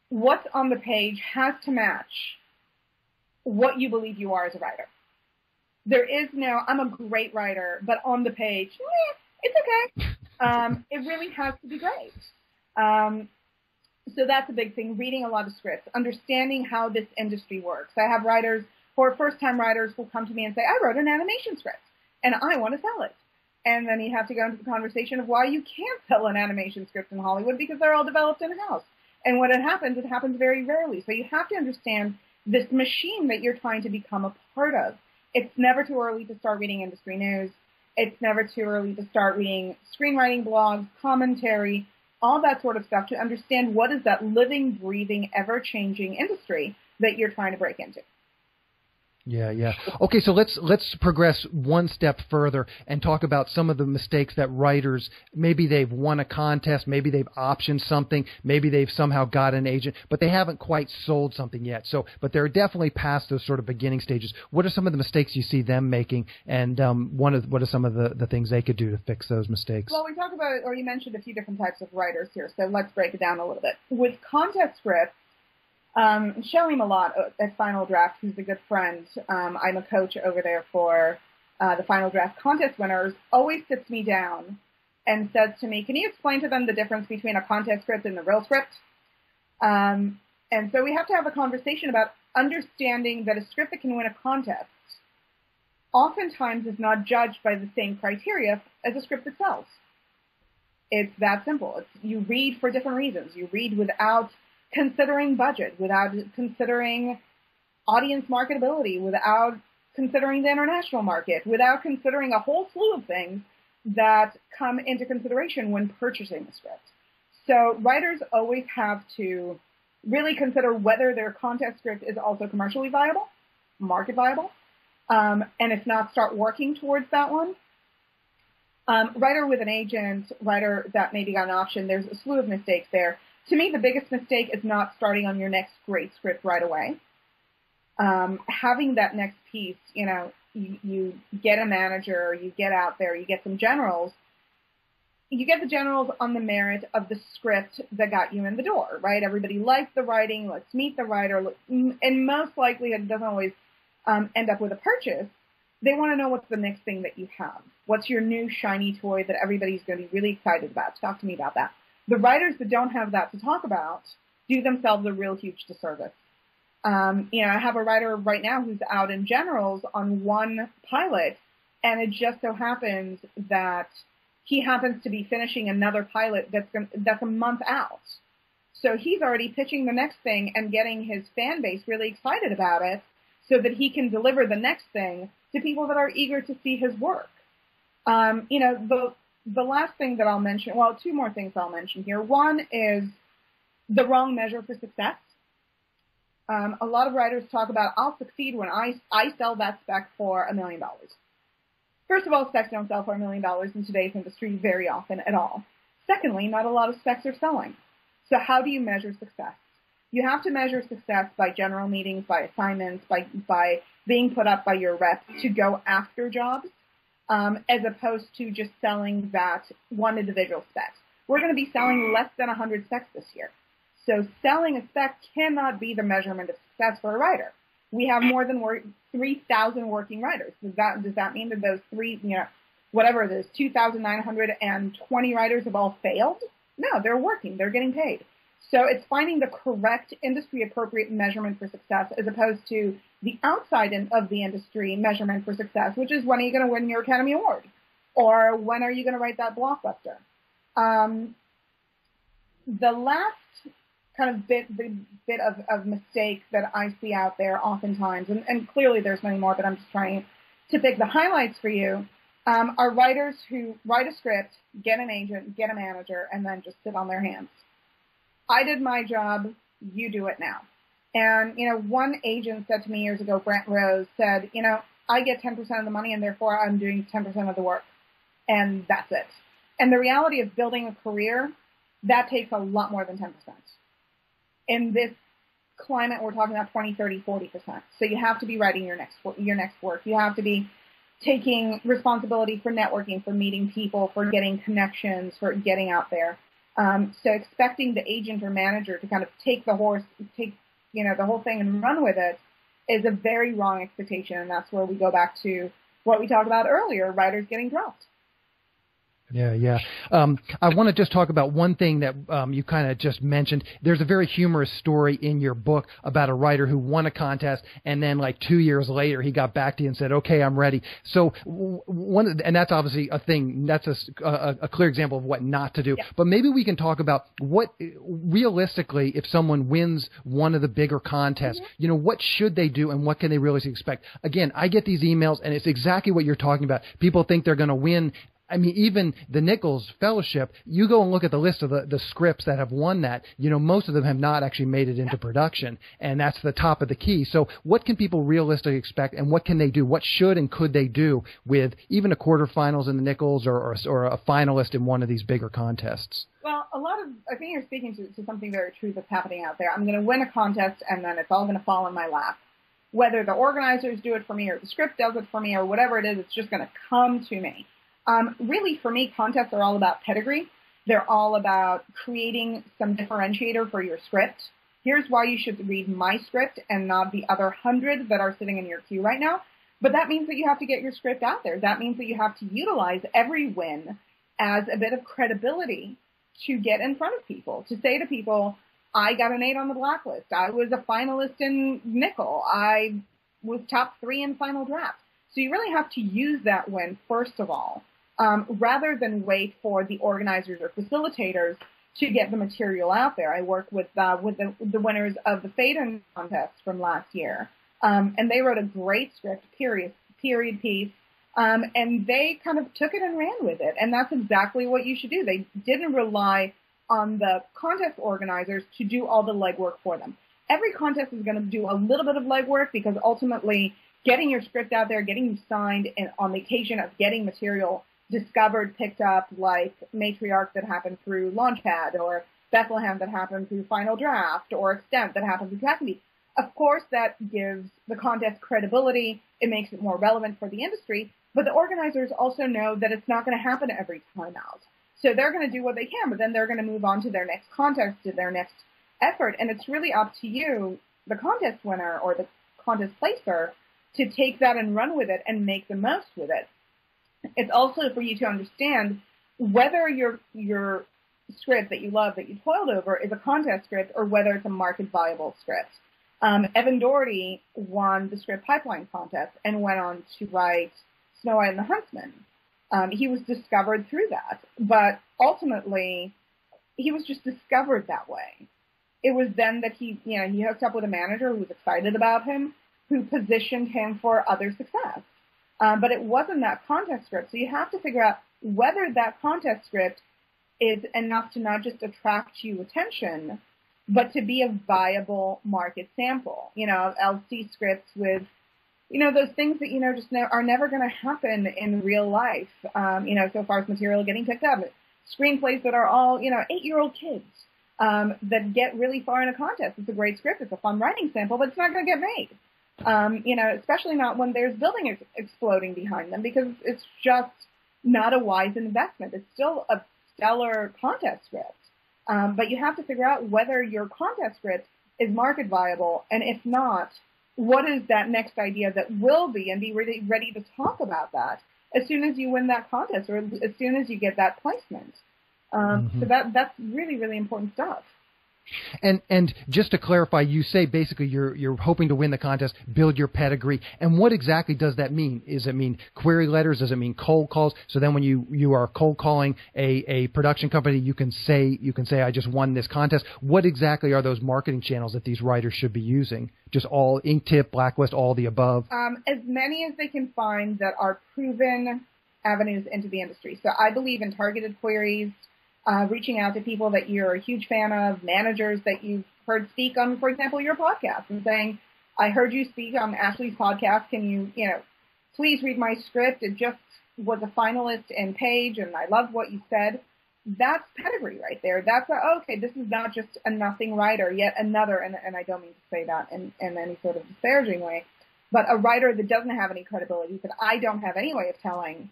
what's on the page has to match what you believe you are as a writer. There is no, I'm a great writer, but on the page, it's okay. It really has to be great. So that's a big thing, reading a lot of scripts, understanding how this industry works. I have writers, for first-time writers, will come to me and say, I wrote an animation script, and I want to sell it. And then you have to go into the conversation of why you can't sell an animation script in Hollywood, because they're all developed in-house. And when it happens very rarely. So you have to understand this machine that you're trying to become a part of. It's never too early to start reading industry news. It's never too early to start reading screenwriting blogs, commentary, all that sort of stuff, to understand what is that living, breathing, ever-changing industry that you're trying to break into. Yeah. Okay, so let's progress one step further and talk about some of the mistakes that writers, maybe they've won a contest, maybe they've optioned something, maybe they've somehow got an agent, but they haven't quite sold something yet. But they're definitely past those sort of beginning stages. What are some of the mistakes you see them making, and what are some of the things they could do to fix those mistakes? Well, we talked about, or you mentioned a few different types of writers here, so let's break it down a little bit. With contest scripts, Shelley Malott at Final Draft, who's a good friend, I'm a coach over there for the Final Draft contest winners, always sits me down and says to me, can you explain to them the difference between a contest script and the real script? And so we have to have a conversation about understanding that a script that can win a contest oftentimes is not judged by the same criteria as a script that sells. It's that simple. You read for different reasons. You read without considering budget, without considering audience marketability, without considering the international market, without considering a whole slew of things that come into consideration when purchasing a script. So writers always have to really consider whether their contest script is also commercially viable, market viable, and if not, start working towards that one. Writer with an agent, writer that maybe got an option, there's a slew of mistakes there. To me, the biggest mistake is not starting on your next great script right away. Having that next piece, you get a manager, you get out there, you get some generals. You get the generals on the merit of the script that got you in the door, right? Everybody likes the writing, let's meet the writer, and most likely it doesn't always end up with a purchase. They want to know what's the next thing that you have. What's your new shiny toy that everybody's going to be really excited about? Talk to me about that. The writers that don't have that to talk about do themselves a real huge disservice. I have a writer right now who's out in generals on one pilot, and it just so happens that he happens to be finishing another pilot that's a month out. So he's already pitching the next thing and getting his fan base really excited about it so that he can deliver the next thing to people that are eager to see his work. The last thing that I'll mention, well, two more things I'll mention here. One is the wrong measure for success. A lot of writers talk about, I'll succeed when I sell that spec for $1 million. First of all, specs don't sell for $1 million in today's industry very often at all. Secondly, not a lot of specs are selling. So how do you measure success? You have to measure success by general meetings, by assignments, by being put up by your rep to go after jobs. As opposed to just selling that one individual spec. We're going to be selling less than 100 specs this year. So selling a spec cannot be the measurement of success for a writer. We have more than 3,000 working writers. Does that mean that those 2,920 writers have all failed? No, they're working. They're getting paid. So it's finding the correct industry-appropriate measurement for success as opposed to the outside of the industry measurement for success, which is when are you going to win your Academy Award? Or when are you going to write that blockbuster? The last kind of bit of mistake that I see out there oftentimes, and clearly there's many more, but I'm just trying to pick the highlights for you, are writers who write a script, get an agent, get a manager, and then just sit on their hands. I did my job, you do it now. And, one agent said to me years ago, Brent Rose, said, I get 10% of the money and therefore I'm doing 10% of the work. And that's it. And the reality of building a career, that takes a lot more than 10%. In this climate, we're talking about 20, 30, 40%. So you have to be writing your next work. You have to be taking responsibility for networking, for meeting people, for getting connections, for getting out there. So expecting the agent or manager to kind of take the whole thing and run with it is a very wrong expectation. And that's where we go back to what we talked about earlier, writers getting dropped. Yeah. I want to just talk about one thing that you kind of just mentioned. There's a very humorous story in your book about a writer who won a contest, and then like 2 years later, he got back to you and said, "Okay, I'm ready." So and that's obviously a thing. That's a clear example of what not to do. Yeah. But maybe we can talk about what realistically, if someone wins one of the bigger contests, what should they do and what can they really expect? Again, I get these emails, and it's exactly what you're talking about. People think they're going to win. I mean, even the Nichols Fellowship, you go and look at the list of the scripts that have won that, most of them have not actually made it into production, and that's the top of the key. So what can people realistically expect, and what can they do? What should and could they do with even a quarterfinals in the Nichols or a finalist in one of these bigger contests? Well, I think you're speaking to something very true that's happening out there. I'm going to win a contest, and then it's all going to fall in my lap. Whether the organizers do it for me or the script does it for me or whatever it is, it's just going to come to me. Really, for me, contests are all about pedigree. They're all about creating some differentiator for your script. Here's why you should read my script and not the other 100 that are sitting in your queue right now. But that means that you have to get your script out there. That means that you have to utilize every win as a bit of credibility to get in front of people, to say to people, I got an 8 on the blacklist. I was a finalist in Nickel. I was top 3 in final draft. So you really have to use that win, first of all. Rather than wait for the organizers or facilitators to get the material out there. I work with the winners of the Faden contest from last year, and they wrote a great script, period piece, and they kind of took it and ran with it, and that's exactly what you should do. They didn't rely on the contest organizers to do all the legwork for them. Every contest is going to do a little bit of legwork because ultimately getting your script out there, getting you signed, and on the occasion of getting material discovered, picked up, like Matriarch that happened through Launchpad, or Bethlehem that happened through Final Draft, or Extent that happened through Cassidy. Of course, that gives the contest credibility. It makes it more relevant for the industry, but the organizers also know that it's not going to happen every time out. So they're going to do what they can, but then they're going to move on to their next contest, to their next effort, and it's really up to you, the contest winner or the contest placer, to take that and run with it and make the most with it. It's also for you to understand whether your script that you love, that you toiled over, is a contest script or whether it's a market viable script. Evan Doherty won the script pipeline contest and went on to write Snow White and the Huntsman. He was discovered through that, but ultimately he was just discovered that way. It was then that he hooked up with a manager who was excited about him, who positioned him for other success. But it wasn't that contest script. So you have to figure out whether that contest script is enough to not just attract you attention, but to be a viable market sample. I'll see scripts with, those things that, just are never going to happen in real life, so far as material getting picked up. Screenplays that are all, 8-year-old kids that get really far in a contest. It's a great script. It's a fun writing sample, but it's not going to get made. Especially not when there's building exploding behind them, because it's just not a wise investment. It's still a stellar contest script. But you have to figure out whether your contest script is market viable, and if not, what is that next idea that will be, and be ready to talk about that as soon as you win that contest or as soon as you get that placement. So that's really, really important stuff. And just to clarify, you say basically you're hoping to win the contest, build your pedigree. And what exactly does that mean? Does it mean query letters? Does it mean cold calls? So then when you are cold calling a production company, you can say I just won this contest. What exactly are those marketing channels that these writers should be using? Just all Inktip, Blacklist, all the above? As many as they can find that are proven avenues into the industry. So I believe in targeted queries, reaching out to people that you're a huge fan of, managers that you've heard speak on, for example, your podcast, and saying, I heard you speak on Ashley's podcast. Can you please read my script? It just was a finalist in Page, and I loved what you said. That's pedigree right there. That's okay, this is not just a nothing writer, yet another, and I don't mean to say that in any sort of disparaging way, but a writer that doesn't have any credibility, that I don't have any way of telling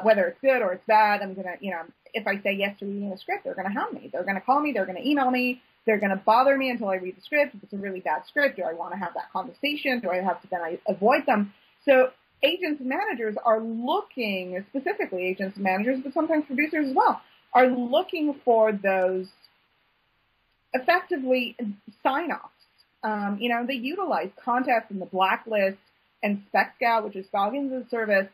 whether it's good or it's bad. I'm going to, if I say yes to reading a script, they're going to hound me. They're going to call me. They're going to email me. They're going to bother me until I read the script. If it's a really bad script, do I want to have that conversation? Do I have to then avoid them? So agents and managers are looking, specifically agents and managers, but sometimes producers as well, are looking for those effectively sign-offs. They utilize contests and the Blacklist and Spec Scout, which is Scoggins' service,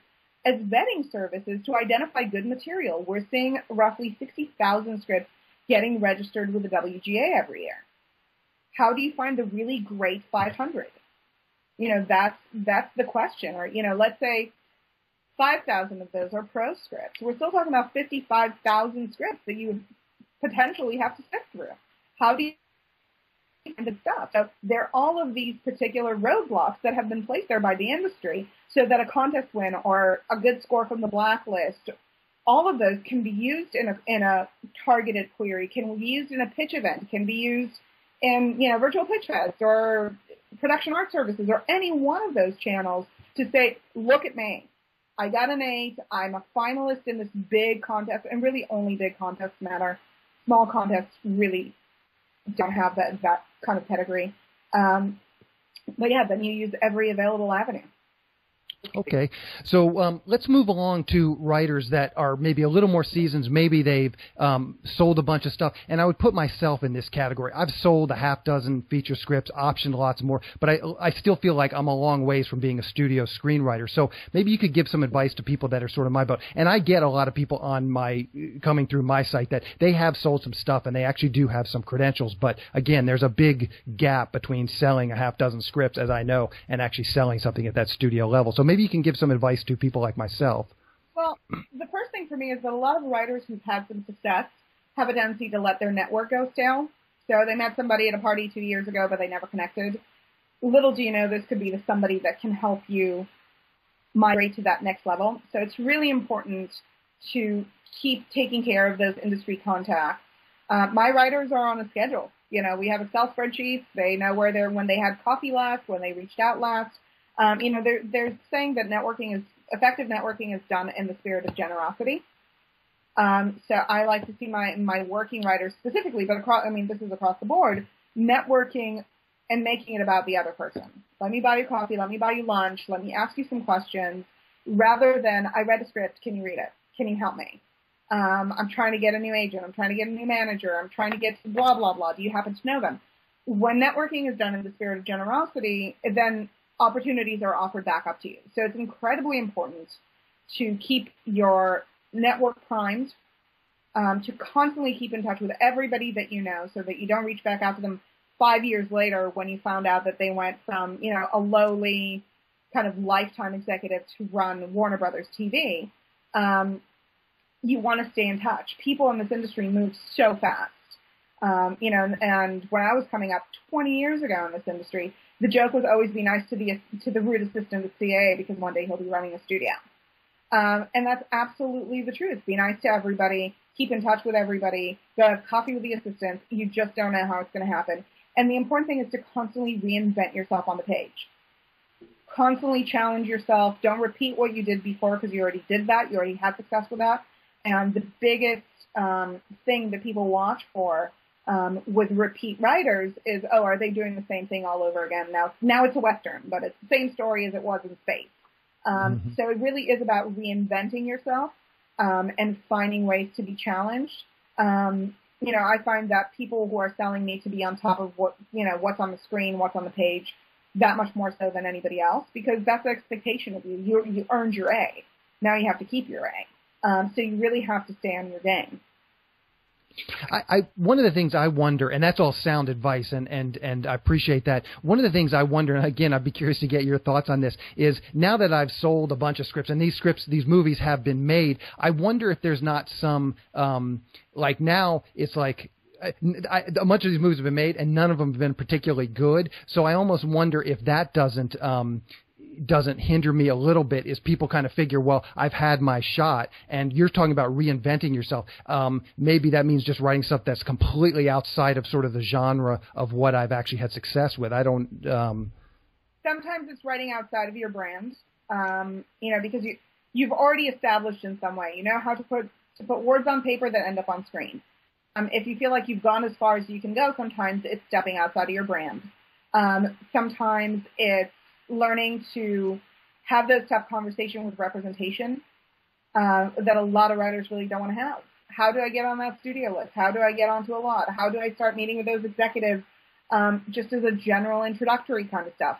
as vetting services to identify good material. We're seeing roughly 60,000 scripts getting registered with the WGA every year. How do you find the really great 500? That's the question. Or, let's say 5,000 of those are pro scripts. We're still talking about 55,000 scripts that you would potentially have to sift through. How do you find the stuff? So there are all of these particular roadblocks that have been placed there by the industry so that a contest win or a good score from the Blacklist, all of those can be used in a targeted query, can be used in a pitch event, can be used in, virtual pitch fest or production art services or any one of those channels to say, look at me. I got an 8. I'm a finalist in this big contest, and really only big contests matter. Small contests really don't have that kind of pedigree. But yeah, then you use every available avenue. Okay, so let's move along to writers that are maybe a little more seasoned. Maybe they've sold a bunch of stuff, and I would put myself in this category. I've sold a half dozen feature scripts, optioned lots more, but I still feel like I'm a long ways from being a studio screenwriter. So maybe you could give some advice to people that are sort of my boat. And I get a lot of people coming through my site that they have sold some stuff, and they actually do have some credentials. But again, there's a big gap between selling a half dozen scripts, as I know, and actually selling something at that studio level. So maybe you can give some advice to people like myself. Well, the first thing for me is that a lot of writers who've had some success have a tendency to let their network go stale. So they met somebody at a party 2 years ago, but they never connected. Little do you know, this could be somebody that can help you migrate to that next level. So it's really important to keep taking care of those industry contacts. My writers are on a schedule. We have Excel spreadsheets. They know when they had coffee last, when they reached out last. They're saying that effective networking is done in the spirit of generosity. So I like to see my working writers specifically, but this is across the board, networking and making it about the other person. Let me buy you coffee. Let me buy you lunch. Let me ask you some questions rather than I read a script. Can you read it? Can you help me? I'm trying to get a new agent. I'm trying to get a new manager. I'm trying to get to blah, blah, blah. Do you happen to know them? When networking is done in the spirit of generosity, then opportunities are offered back up to you. So it's incredibly important to keep your network primed, to constantly keep in touch with everybody that you know so that you don't reach back out to them 5 years later when you found out that they went from, a lowly kind of lifetime executive to run Warner Brothers TV. You want to stay in touch. People in this industry move so fast. And when I was coming up 20 years ago in this industry, the joke was always be nice to the root assistant at CAA because one day he'll be running a studio. And that's absolutely the truth. Be nice to everybody. Keep in touch with everybody. Go have coffee with the assistants. You just don't know how it's going to happen. And the important thing is to constantly reinvent yourself on the page. Constantly challenge yourself. Don't repeat what you did before because you already did that. You already had success with that. And the biggest thing that people watch for with repeat writers is, are they doing the same thing all over again? Now it's a Western, but it's the same story as it was in space. So it really is about reinventing yourself and finding ways to be challenged. I find that people who are selling need to be on top of what's on the screen, what's on the page, that much more so than anybody else, because that's the expectation of you. You earned your A. Now you have to keep your A. So you really have to stay on your game. One of the things I wonder, and that's all sound advice, and I appreciate that. One of the things I wonder, and again, I'd be curious to get your thoughts on this, is now that I've sold a bunch of scripts, and these movies have been made, I wonder if there's not some, like now it's like, a bunch of these movies have been made, and none of them have been particularly good. So I almost wonder if that doesn't hinder me a little bit, is people kind of figure, well, I've had my shot, and you're talking about reinventing yourself. Maybe that means just writing stuff that's completely outside of sort of the genre of what I've actually had success with. I don't. Sometimes it's writing outside of your brand, because you've already established in some way. You know how to put words on paper that end up on screen. If you feel like you've gone as far as you can go, sometimes it's stepping outside of your brand. Sometimes it's learning to have those tough conversations with representation that a lot of writers really don't want to have. How do I get on that studio list? How do I get onto a lot? How do I start meeting with those executives just as a general introductory kind of stuff?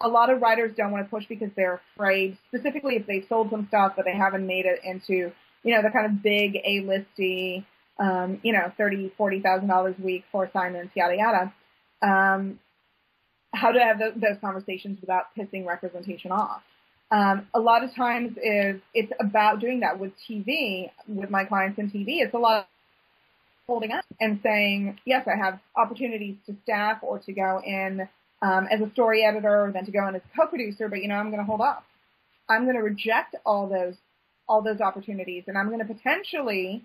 A lot of writers don't want to push because they're afraid, specifically if they've sold some stuff but they haven't made it into, the kind of big A-listy, $30,000, $40,000 a week for assignments, yada, yada. How to have those conversations without pissing representation off. A lot of times it's about doing that with TV, with my clients in TV. It's a lot of holding up and saying, yes, I have opportunities to staff or to go in as a story editor, or then to go in as a co-producer, but I'm going to hold up. I'm going to reject all those opportunities, and I'm going to potentially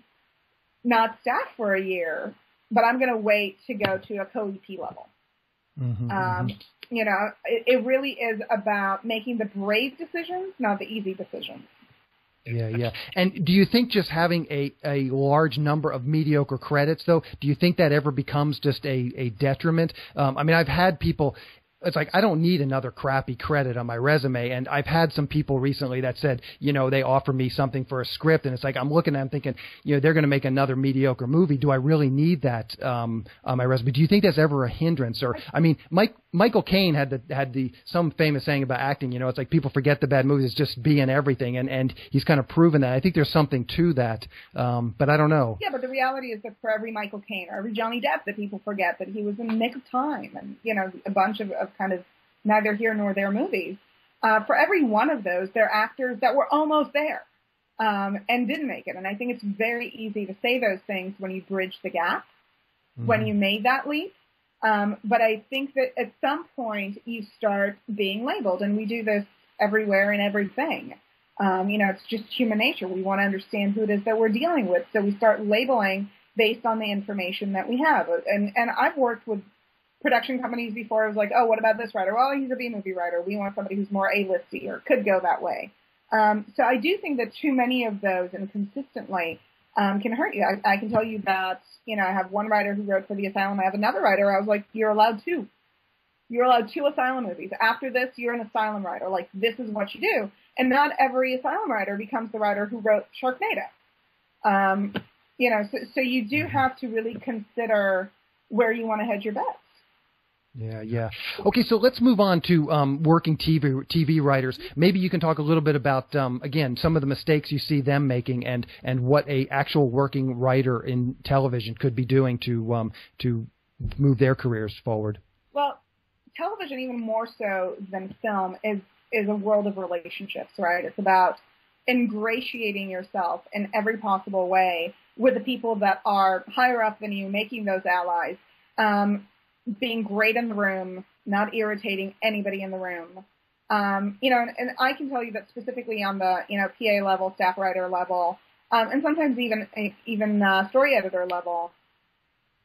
not staff for a year, but I'm going to wait to go to a co-EP level. Mm-hmm. It really is about making the brave decisions, not the easy decisions. Yeah. And do you think just having a large number of mediocre credits, though, do you think that ever becomes just a detriment? I've had people. It's like, I don't need another crappy credit on my resume. And I've had some people recently that said, they offer me something for a script. And it's like, I'm looking at them thinking, they're going to make another mediocre movie. Do I really need that on my resume? Do you think that's ever a hindrance? Or, Michael Caine had some famous saying about acting, it's like people forget the bad movies. It's just being everything. And he's kind of proven that. I think there's something to that. But I don't know. Yeah, but the reality is that for every Michael Caine or every Johnny Depp, that people forget that he was in the nick of time, and, a bunch of kind of neither here nor there movies. For every one of those, there are actors that were almost there and didn't make it. And I think it's very easy to say those things when you bridge the gap, when you made that leap. But I think that at some point you start being labeled, and we do this everywhere and everything. It's just human nature. We want to understand who it is that we're dealing with, so we start labeling based on the information that we have. And I've worked with production companies before. It was like, oh, what about this writer? Well, he's a B-movie writer. We want somebody who's more A-listy or could go that way. So I do think that too many of those and consistently can hurt you. I can tell you that, I have one writer who wrote for The Asylum. I have another writer. I was like, you're allowed two. You're allowed 2 Asylum movies. After this, you're an Asylum writer. Like, this is what you do. And not every Asylum writer becomes the writer who wrote Sharknado. So you do have to really consider where you want to hedge your bets. Yeah. Okay, so let's move on to working TV writers. Maybe you can talk a little bit about, again, some of the mistakes you see them making and what a actual working writer in television could be doing to move their careers forward. Well, television, even more so than film, is a world of relationships, right? It's about ingratiating yourself in every possible way with the people that are higher up than you, making those allies. Being great in the room, not irritating anybody in the room. And I can tell you that specifically on the, PA level, staff writer level, and sometimes even story editor level,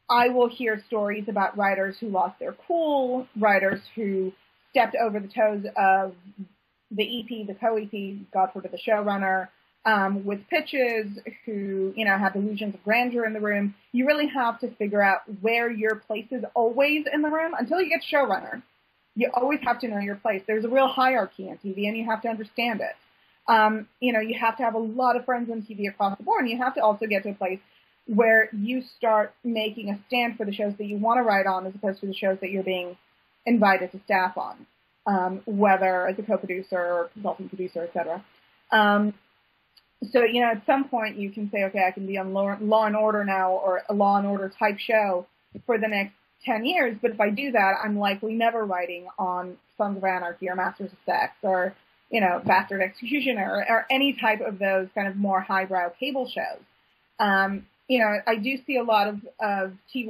I will hear stories about writers who lost their cool, writers who stepped over the toes of the EP, the co-EP, God forbid the showrunner, with pitches, who, have illusions of grandeur in the room. You really have to figure out where your place is always in the room until you get showrunner. You always have to know your place. There's a real hierarchy on TV, and you have to understand it. You have to have a lot of friends on TV across the board, and you have to also get to a place where you start making a stand for the shows that you want to write on as opposed to the shows that you're being invited to staff on, whether as a co-producer or consultant producer, etc. So, at some point you can say, okay, I can be on Law and Order now, or a Law and Order type show for the next 10 years. But if I do that, I'm likely never writing on Sons of Anarchy or Masters of Sex or, Bastard Executioner or any type of those kind of more highbrow cable shows. I do see a lot of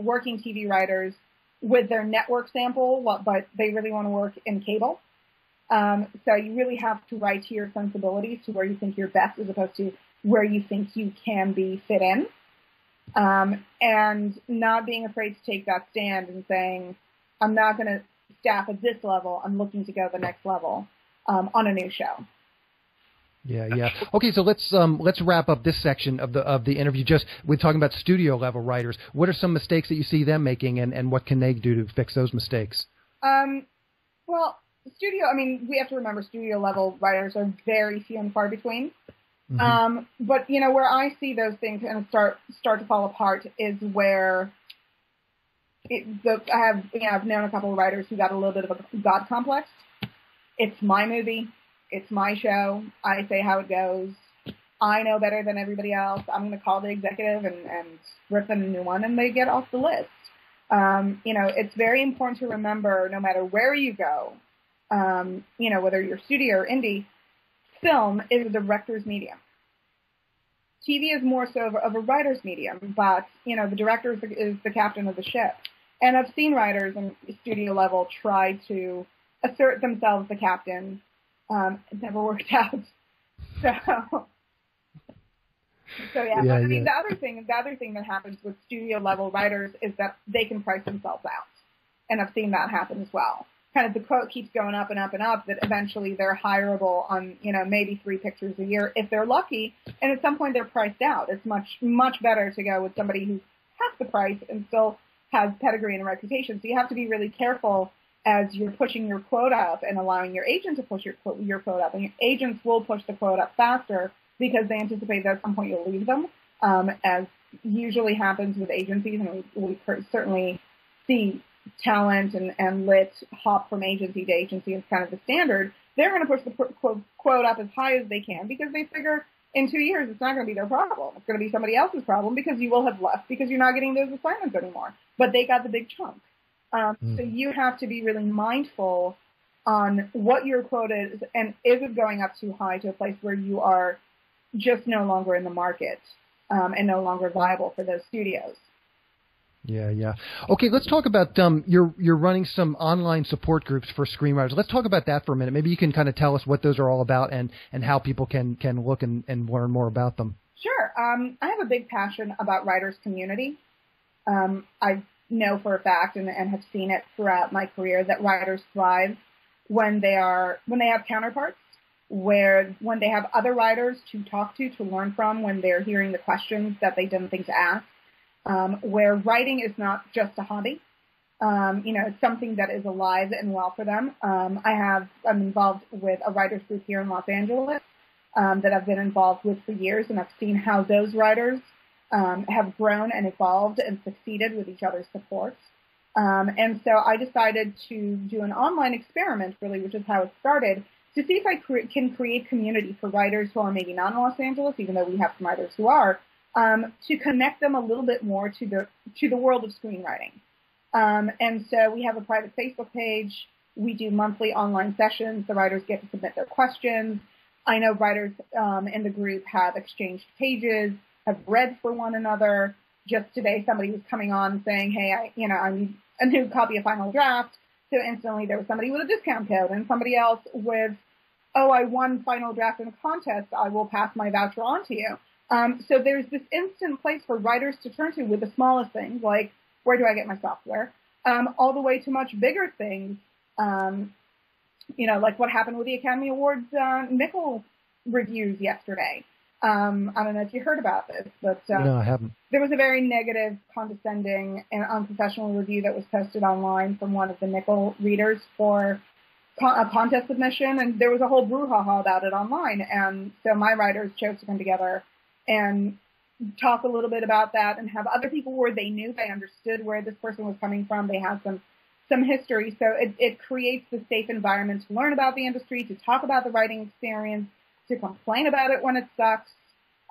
working TV writers with their network sample, but they really want to work in cable. So you really have to write to your sensibilities, to where you think you're best, as opposed to where you think you can be fit in. And not being afraid to take that stand and saying, I'm not going to staff at this level, I'm looking to go the next level on a new show. Yeah. Okay, so let's wrap up this section of the interview. Just we're talking about studio level writers. What are some mistakes that you see them making, and what can they do to fix those mistakes? Well, we have to remember studio level writers are very few and far between. Mm-hmm. But where I see those things kind of start to fall apart is where I've known a couple of writers who got a little bit of a God complex. It's my movie. It's my show. I say how it goes. I know better than everybody else. I'm going to call the executive and rip them a new one, and they get off the list. It's very important to remember, no matter where you go, whether you're studio or indie, film is a director's medium. TV is more so of a writer's medium, but, the director is the captain of the ship. And I've seen writers in studio level try to assert themselves the captain. It never worked out. So yeah. The other thing that happens with studio level writers is that they can price themselves out. And I've seen that happen as well. Kind of the quote keeps going up and up and up that eventually they're hireable on, maybe 3 pictures a year if they're lucky. And at some point they're priced out. It's much, much better to go with somebody who's half the price and still has pedigree and a reputation. So you have to be really careful as you're pushing your quote up and allowing your agent to push your quote up. And your agents will push the quote up faster because they anticipate that at some point you'll leave them, as usually happens with agencies. And we certainly see talent and lit hop from agency to agency is kind of the standard. They're going to push the quote up as high as they can because they figure in 2 years it's not going to be their problem. It's going to be somebody else's problem because you will have left because you're not getting those assignments anymore. But they got the big chunk. So you have to be really mindful on what your quote is, and is it going up too high to a place where you are just no longer in the market and no longer viable for those studios. Yeah. Okay, let's talk about you're running some online support groups for screenwriters. Let's talk about that for a minute. Maybe you can kind of tell us what those are all about and how people can look and learn more about them. Sure. I have a big passion about writers' community. I know for a fact and have seen it throughout my career that writers thrive when they have counterparts, when they have other writers to talk to learn from, when they're hearing the questions that they didn't think to ask. Where writing is not just a hobby. It's something that is alive and well for them. I'm involved with a writers group here in Los Angeles that I've been involved with for years, and I've seen how those writers have grown and evolved and succeeded with each other's support. And so I decided to do an online experiment, really, which is how it started, to see if I can create community for writers who are maybe not in Los Angeles, even though we have some writers who are, to connect them a little bit more to the world of screenwriting. And so we have a private Facebook page. We do monthly online sessions. The writers get to submit their questions. I know writers in the group have exchanged pages, have read for one another. Just today, somebody was coming on saying, "Hey, I need a new copy of Final Draft." So instantly, there was somebody with a discount code, and somebody else with, "Oh, I won Final Draft in a contest. I will pass my voucher on to you." So there's this instant place for writers to turn to with the smallest things, like where do I get my software, all the way to much bigger things, like what happened with the Academy Awards nickel reviews yesterday. I don't know if you heard about this, but no, I haven't. There was a very negative, condescending, and unprofessional review that was posted online from one of the nickel readers for a contest submission, and there was a whole brouhaha about it online. And so my writers chose to come together and talk a little bit about that and have other people where they knew, they understood where this person was coming from. They had some history. So it creates the safe environment to learn about the industry, to talk about the writing experience, to complain about it when it sucks,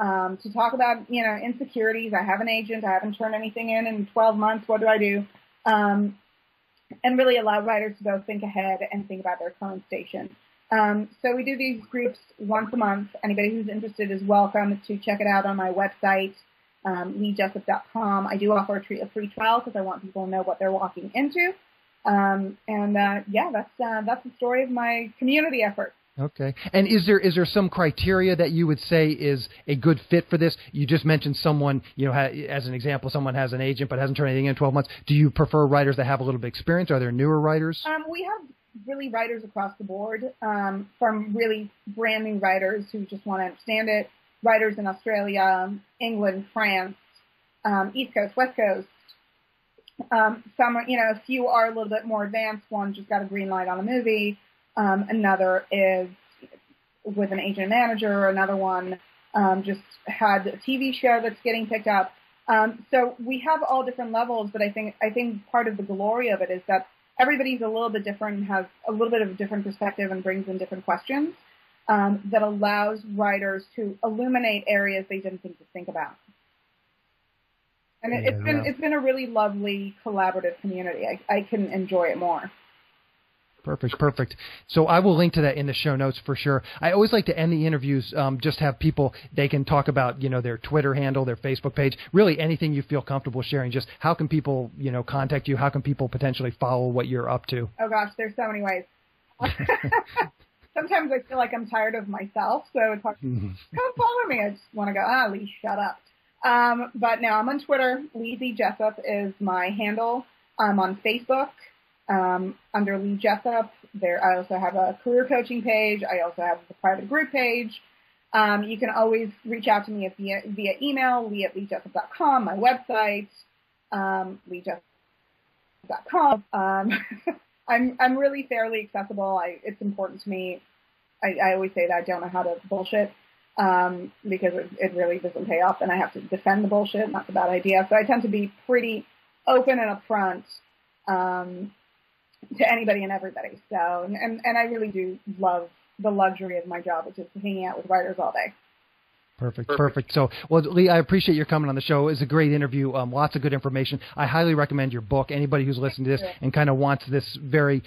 to talk about, insecurities. I have an agent. I haven't turned anything in 12 months. What do I do? And really allow writers to go think ahead and think about their current station. So we do these groups once a month. Anybody who's interested is welcome to check it out on my website, leejessup.com. I do offer a free trial because I want people to know what they're walking into. That's the story of my community effort. Okay. And is there some criteria that you would say is a good fit for this? You just mentioned someone, as an example, someone has an agent but hasn't turned anything in 12 months. Do you prefer writers that have a little bit of experience? Are there newer writers? We have really writers across the board, from really brand new writers who just want to understand it, writers in Australia, England, France, East Coast, West Coast. Some, a few are a little bit more advanced. One just got a green light on a movie. Another is with an agent manager. Another one just had a TV show that's getting picked up. So we have all different levels, but I think part of the glory of it is that everybody's a little bit different and has a little bit of a different perspective and brings in different questions that allows writers to illuminate areas they didn't think about. And it's been a really lovely collaborative community. I couldn't enjoy it more. Perfect. So I will link to that in the show notes for sure. I always like to end the interviews, just have people, they can talk about, their Twitter handle, their Facebook page, really anything you feel comfortable sharing. Just how can people, contact you? How can people potentially follow what you're up to? Oh gosh, there's so many ways. Sometimes I feel like I'm tired of myself, so it's hard. Come follow me. I just want to go, Lee, shut up. But no, I'm on Twitter. Lee Jessup is my handle. I'm on Facebook. Under Lee Jessup. I also have a career coaching page. I also have a private group page. You can always reach out to me via email, lee@leejessup.com, my website, leejessup.com. I'm really fairly accessible. It's important to me. I always say that I don't know how to bullshit, because it really doesn't pay off and I have to defend the bullshit, and that's a bad idea. So I tend to be pretty open and upfront, to anybody and everybody. So, and I really do love the luxury of my job, which is hanging out with writers all day. Perfect. So, well, Lee, I appreciate your coming on the show. It was a great interview. Lots of good information. I highly recommend your book. Anybody who's listening to this and kind of wants this very,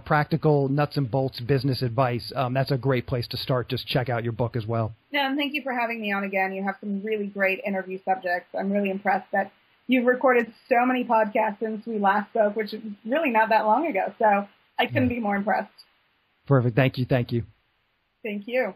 practical nuts and bolts business advice, that's a great place to start. Just check out your book as well. Yeah, and thank you for having me on again. You have some really great interview subjects. I'm really impressed that you've recorded so many podcasts since we last spoke, which is really not that long ago. So I couldn't be more impressed. Perfect. Thank you. Thank you.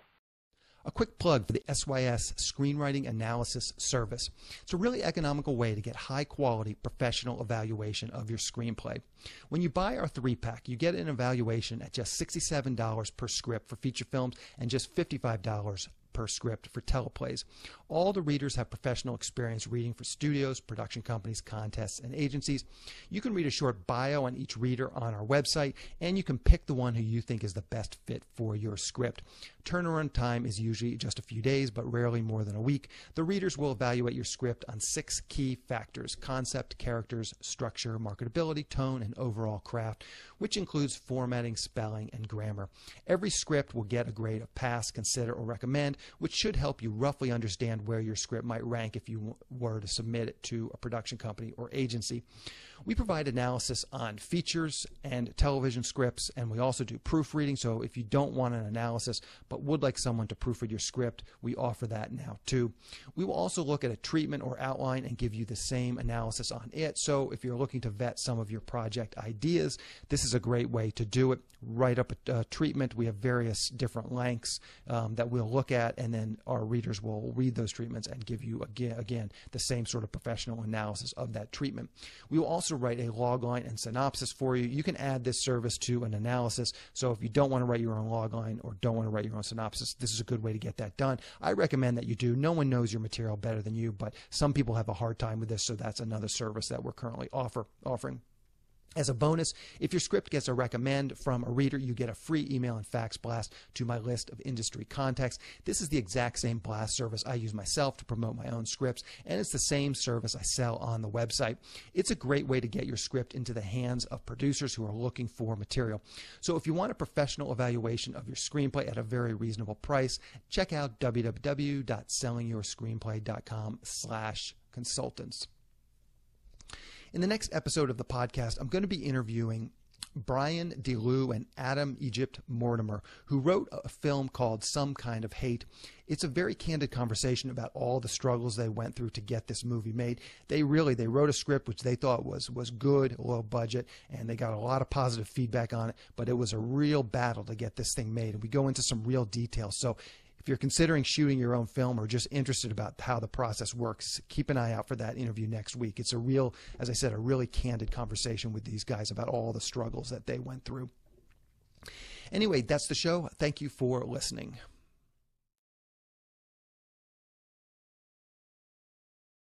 A quick plug for the SYS Screenwriting Analysis Service. It's a really economical way to get high-quality professional evaluation of your screenplay. When you buy our 3-pack, you get an evaluation at just $67 per script for feature films and just $55 per script for teleplays. All the readers have professional experience reading for studios, production companies, contests, and agencies. You can read a short bio on each reader on our website, and you can pick the one who you think is the best fit for your script. Turnaround time is usually just a few days, but rarely more than a week. The readers will evaluate your script on 6 key factors: concept, characters, structure, marketability, tone, and overall craft, which includes formatting, spelling, and grammar. Every script will get a grade of pass, consider, or recommend, which should help you roughly understand where your script might rank if you were to submit it to a production company or agency. We provide analysis on features and television scripts, and we also do proofreading. So if you don't want an analysis but would like someone to proofread your script, we offer that now too. We will also look at a treatment or outline and give you the same analysis on it. So if you're looking to vet some of your project ideas, this is a great way to do it. Write up a treatment. We have various different lengths that we'll look at, and then our readers will read those treatments and give you again the same sort of professional analysis of that treatment. We will also write a logline and synopsis for you. You can add this service to an analysis. So if you don't want to write your own logline or don't want to write your own synopsis, this is a good way to get that done. I recommend that you do. No one knows your material better than you, but some people have a hard time with this, so that's another service that we're currently offering. As a bonus, if your script gets a recommend from a reader, you get a free email and fax blast to my list of industry contacts. This is the exact same blast service I use myself to promote my own scripts, and it's the same service I sell on the website. It's a great way to get your script into the hands of producers who are looking for material. So if you want a professional evaluation of your screenplay at a very reasonable price, check out www.sellingyourscreenplay.com/consultants. In the next episode of the podcast, I'm going to be interviewing Brian DeLue and Adam Egypt Mortimer, who wrote a film called Some Kind of Hate. It's a very candid conversation about all the struggles they went through to get this movie made. They wrote a script which they thought was good, low budget, and they got a lot of positive feedback on it, but it was a real battle to get this thing made. And we go into some real details. So if you're considering shooting your own film or just interested about how the process works, keep an eye out for that interview next week. It's as I said, a really candid conversation with these guys about all the struggles that they went through. Anyway, that's the show. Thank you for listening.